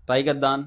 try එකක් දාන්න.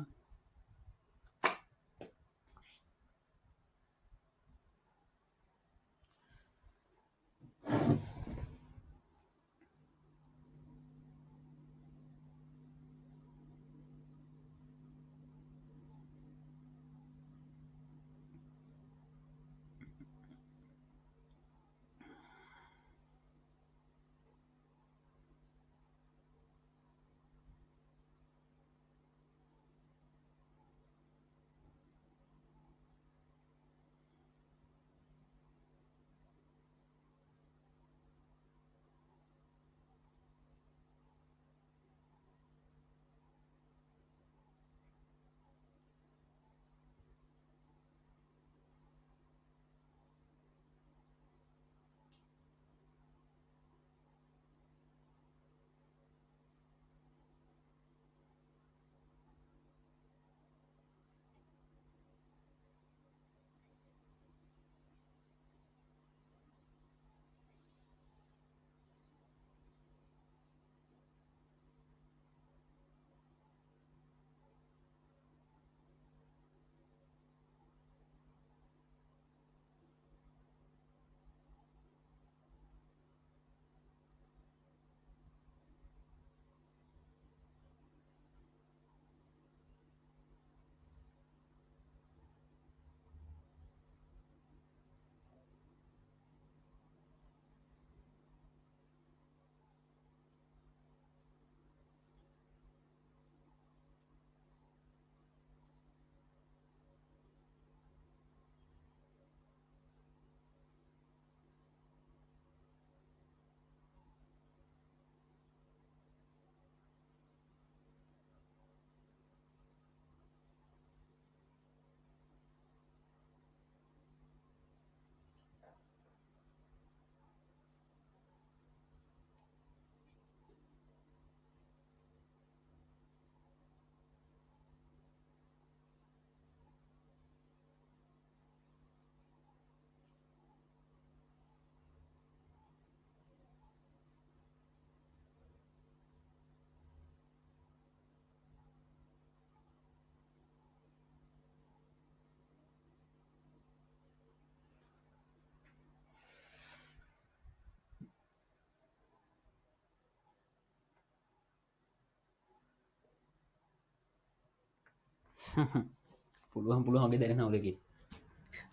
පුළුවන් වගේ දැනෙනවා ඔලගේ.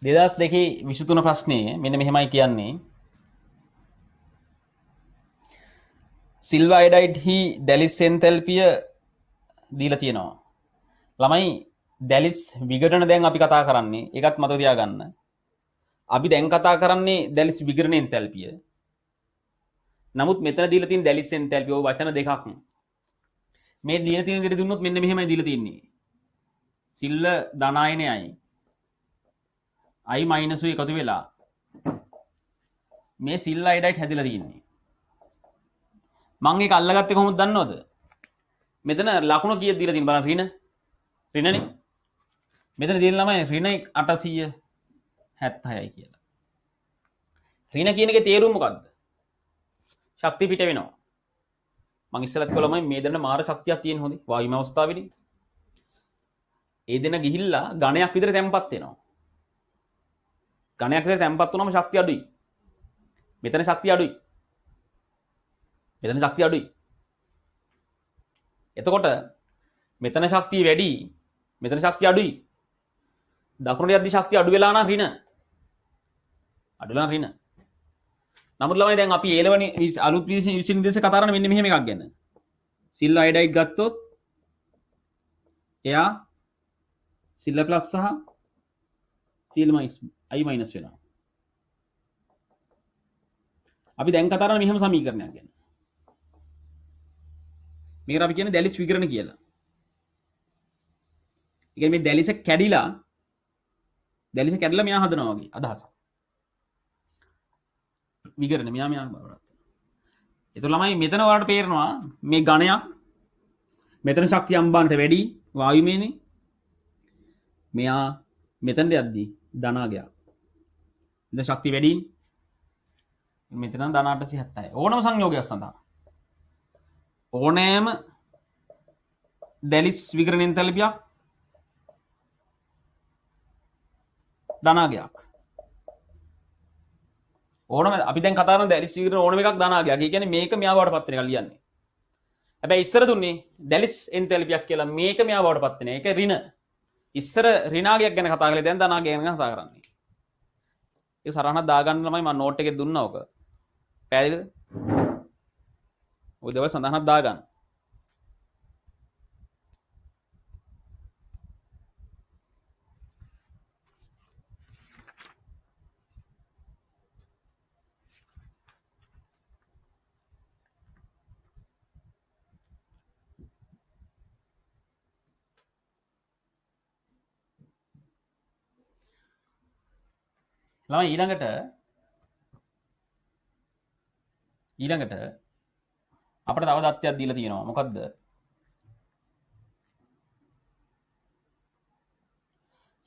2022 ප්‍රශ්නේ මෙන්න මෙහෙමයි කියන්නේ. සිල්වර් අයඩයිඩ් හි ඩැලිස් එන්තැල්පිය දීලා තියෙනවා. ළමයි ඩැලිස් විඝටන දැන් අපි කතා කරන්නේ. ඒකත් මතක තියාගන්න. අපි දැන් කතා කරන්නේ ඩැලිස් විඝටන එන්තැල්පිය. නමුත් මෙතන දීලා තියෙන ඩැලිස් එන්තැල්පිය ඔය වචන දෙකක්. මේ දීලා තියෙන විදිහට දුන්නොත් මෙන්න මෙහෙමයි දීලා තියෙන්නේ. සිල්ල ධනායනයයි i මයිනස් එකතු වෙලා මේ සිල්ල අයඩයිඩ් හැදිලා තියෙන්නේ. මම ඒක අල්ලගත්තේ කොහොමද දන්නවද? මෙතන ලකුණ කීයක් දීලා තියෙන බලන්න ඍණනේ. මෙතන දීලා ළමයි ඍණ 876යි කියලා. ඍණ කියන එකේ තේරුම මොකද්ද? ශක්තිය පිට වෙනවා. මම ඉස්සෙල්ලත් කිව්වා ළමයි මේ දෙන්න මාර ශක්තියක් තියෙන හොඳේ. වායුම අවස්ථාවේදී ඒ දෙන ගිහිල්ලා ඝණයක් විතර තැම්පත් වෙනවා. ඝණයක් විතර තැම්පත් වුණාම ශක්තිය අඩුයි. මෙතන ශක්තිය අඩුයි. මෙතන ශක්තිය අඩුයි. එතකොට මෙතන ශක්තිය වැඩි, මෙතන ශක්තිය අඩුයි. දකුණට යද්දි ශක්තිය අඩු වෙලා නම් ඍණ. අඩු වෙලා ඍණ. නමුත් ළමයි දැන් අපි ඒලවනි අලුත් විශේෂ නිර්දේශ කතා කරන මෙන්න මෙහෙම එකක් ගැන. සිල් අයඩයිඩ් ගත්තොත් එයා සිල්ල ප්ලස් සහ සිල් මයිනස් i මයිනස් වෙනවා. අපි දැන් කතා කරන මෙහෙම සමීකරණයක් ගැන. මේකට අපි කියන්නේ දැලිස් විකරණ කියලා. ඒ කියන්නේ මේ දැලිස කැඩිලා මෙයා හදනවා වගේ අදහසක්. විකරණ මෙයා බවට. ඒතර ළමයි මෙතන වලට පේරනවා මේ ඝණයක් මෙතන ශක්තිය අම්බාන්ට වැඩි වායුමයනේ. මෙයා මෙතනට යද්දී ධනාගයක්. ඉතින් ශක්තිය වැඩි. මෙතන ධන 870. ඕනම සංයෝගයක් සඳහා ඕනෑම දැලිස් විකරණ එන්තැල්පියක් ධනාගයක්. ඕනම අපි දැන් කතා කරන දැලිස් විකරණ ඕනම එකක් ධනාගයක්. ඒ කියන්නේ මේක මෙයා බවට පත් වෙන එක ලියන්නේ. හැබැයි ඉස්සර දුන්නේ දැලිස් එන්තැල්පියක් කියලා මේක මෙයා බවට පත් වෙන. ඒක ඍණ. ඉස්සර ඍණාගයක් ගැන කතා කරලා දැන් ධනාගයක් ගැන කතා කරන්නේ. ඒක සරහනක් දාගන්න ළමයි මම නෝට් එකේ දුන්නා ඔක. පැහැදිලිද? ඔය දේවල් සඳහනක් දාගන්න. ළමයි ඊළඟට අපිට තව දත්තයක් දීලා තියෙනවා. මොකද්ද?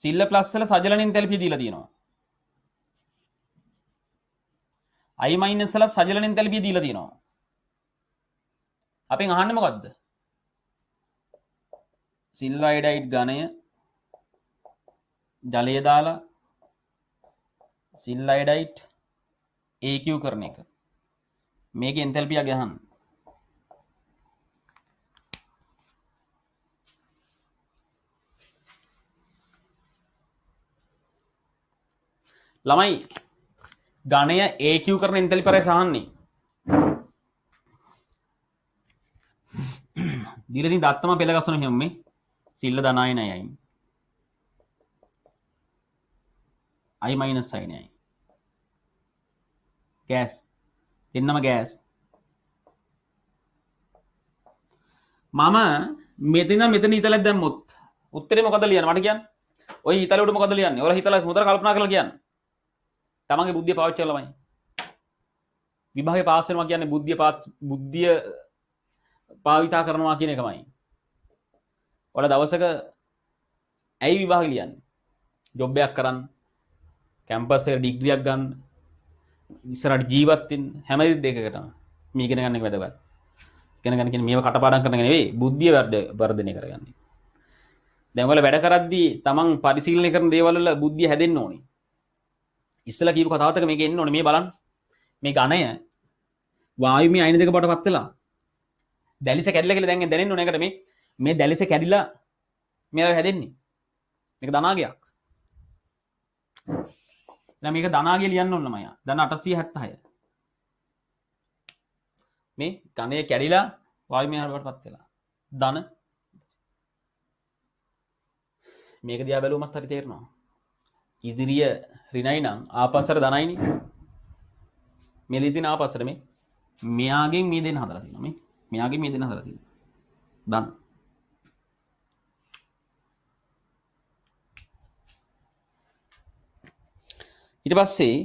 සිල්ල ප්ලස් වල සජලන එන්තැල්පිය දීලා තියෙනවා. i මයිනස් වල සජලන එන්තැල්පිය දීලා තියෙනවා. අපෙන් අහන්නේ මොකද්ද? සිල්වර් අයඩයිඩ් ඝනය ජලය දාලා සිල්වර් අයඩයිඩ් AQ කරන එක. මේකේ එන්තැල්පිය ගහන්න. ළමයි ඝණය AQ කරන එන්තැල්පිය පරස අහන්නේ. දීලා තියෙන දත්තම පෙළ ගස්සන හැම මේ සිල්ල ධනායනයයි i මයිනස් අයනයයි ගෑස් දෙන්නම ගෑස්. මම මෙතන හිතලා දැම්මොත් උත්තරේ මොකද ලියන්නේ මට කියන්න. ඔය හිතලා උඩ මොකද ලියන්නේ? ඔයාලා හිතලා හොඳට කල්පනා කරලා කියන්න. තමන්ගේ බුද්ධිය පාවිච්චි කරලා ළමයි. විභාගේ පාස් වෙනවා කියන්නේ බුද්ධිය පාවිතා කරනවා කියන එකමයි. ඔයාලා දවසක ඇයි විභාගේ ලියන්නේ? ජොබ් එකක් කරන්න, කැම්පස් එකේ ඩිග්‍රියක් ගන්න, ඉස්සරහට ජීවත් වෙන්න හැම දෙයකටම මේ ඉගෙන ගන්න එක වැදගත්. ඉගෙන ගන්න කියන්නේ මේව කටපාඩම් කරන එක නෙවෙයි, බුද්ධිය වර්ධනය කරගන්නේ. දැන් ඔයාලා වැඩ කරද්දී තමන් පරිශීලනය කරන දේවල් වල බුද්ධිය හැදෙන්න ඕනේ. ඉස්සලා කියපු කතාවතක මේක එන්න ඕනේ. මේ බලන්න. මේ ඝණය වායුමය අයන දෙක බවට පත් වෙලා දැලිස කැඩිලා කියලා දැන් දැනෙන්න ඕනේ. ඒකට මේ දැලිස කැඩිලා මේවා හැදෙන්නේ. මේක ධනාගයක්. එහෙනම් මේක ධනාගය ලියන්න ඕන ළමයා. ධන 876. මේ ඝනය කැඩිලා වායුමය හරවටපත් වෙලා. ධන මේක දිහා බැලුවමත් හරි තේරෙනවා. ඉදිරිය ඍණයි නම් ආපස්සට ධනයිනේ. මේ ලිතින ආපස්සට මේ මෙයාගෙන් මේ දෙන්න හදලා තියෙනවා. මේ මෙයාගෙන් මේ දෙන්න හදලා තියෙනවා. ධන. ඊට පස්සේ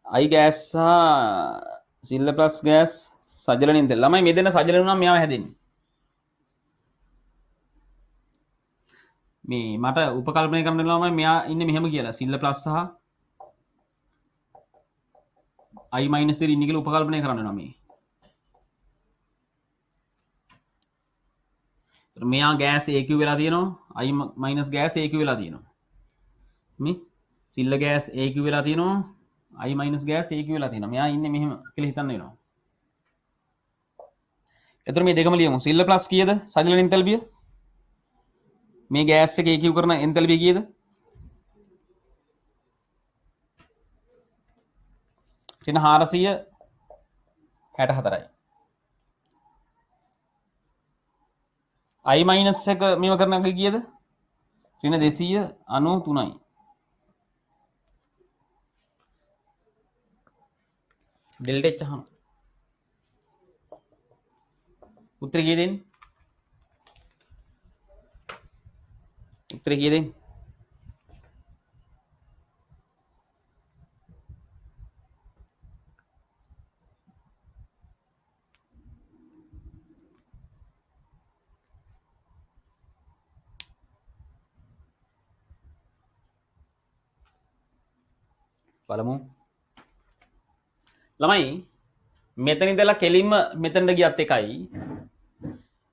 අයි ගෑස් සහ සිල්ල ප්ලස් ගෑස් සජලනින් තෙල්. ළමයි මේ දෙන්න සජලන වුණාම මෙයාව හැදෙන්නේ. මේ මට උපකල්පනය කරන්න ළමයි මෙයා ඉන්නේ මෙහෙම කියලා. සිල්ල ප්ලස් සහ i මයිනස් දෙක ඉන්නේ කියලා උපකල්පනය කරන්න වෙනවා මේ. මෙයා ගෑස් AQ වෙලා තියෙනවා. i මයිනස් ගෑස් AQ වෙලා තියෙනවා. මේ සිල්ල ගෑස් AQ වෙලා තියෙනවා. i මයිනස් ගෑස් AQ වෙලා තියෙනවා. මෙයා ඉන්නේ මෙහෙම කියලා හිතන්න වෙනවා. එතකොට මේ දෙකම ලියමු. සිල්ල ප්ලස් කීයද? සජලන එන්තල්පිය. මේ ගෑස් එක AQ කරන එන්තල්පිය කීයද? ඍණ 464යි. i මයිනස් එක මේව කරන එක කීයද? ඍණ 293යි. ඩෙල්ටා එච් අහන. උත්තර කීයද දෙන්නේ? උත්තර කීයද දෙන්නේ? බලමු. ළමයි මෙතන ඉඳලා කෙලින්ම මෙතනට ගියත් එකයි.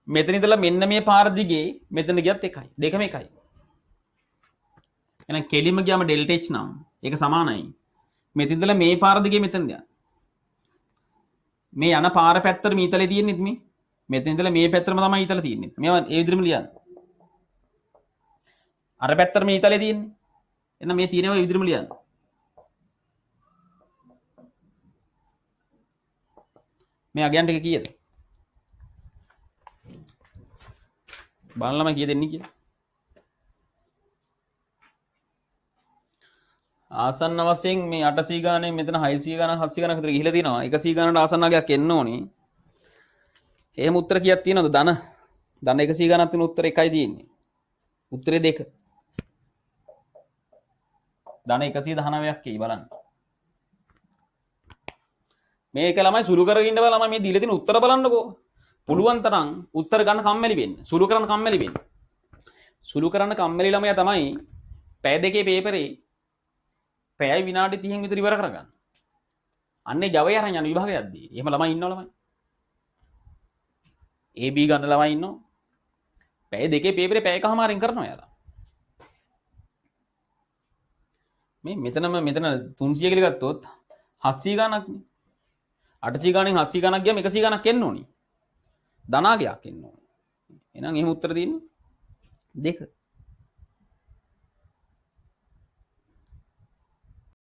මෙතන ඉඳලා මෙන්න මේ පාර දිගේ මෙතන ගියත් එකයි. දෙකම එකයි. එහෙනම් කෙලින්ම ගියාම ඩෙල්ටා H නම් ඒක සමානයි. මෙතන ඉඳලා මේ පාර දිගේ මෙතන යන. මේ යන පාර පැත්තට මීතලේ තියෙන්නේ මේ. මෙතන ඉඳලා මේ පැත්තටම තමයි ඊතල තියෙන්නේ. මේවා ඒ විදිහම ලියන්න. අර පැත්තට මීතලේ තියෙන්නේ. එහෙනම් මේ තියෙනවා ඒ විදිහම ලියන්න. මේ අගයන්ට එක කීයද? බලන්නම කීයද එන්නේ කියලා. ආසන්න වශයෙන් මේ 800 ගානේ මෙතන 600 ගානක් 700 ගානක් විතර ගිහිලා තියෙනවා. 100 ගානට ආසන්න අගයක් එන්න ඕනේ. එහෙම උත්තර කීයක් තියෙනවද? ධන 100 ගානක් තියෙන උත්තර එකයි තියෙන්නේ. උත්තරේ 2. ධන 119ක් එයි බලන්න. මේක ළමයි සුළු කරගෙන ඉන්න බෑ ළමයි මේ දීලා තියෙන උත්තර බලන්නකෝ. පුළුවන් තරම් උත්තර ගන්න කම්මැලි වෙන්න. සුළු කරන්න කම්මැලි වෙන්න. සුළු කරන්න කම්මැලි ළමයා තමයි පැය දෙකේ පේපරේ පැයයි විනාඩි 30න් විතර ඉවර කරගන්න. අන්නේ Java අරන් යන විභාගයක්දී. එහෙම ළමයි ඉන්නව ළමයි. AB ගන්න ළමයි ඉන්නවා. පැය දෙකේ පේපරේ පැයකමාරින් කරනවා යාලා. මේ මෙතන 300 කියලා ගත්තොත් 700 ගණක් නේ. 800 ගණන් 700 ගණක් ගියාම 100 ගණක් එන්න ඕනි. ධනාගයක් එන්න ඕනි. එහෙනම් එහෙම උත්තර දෙන්නේ 2.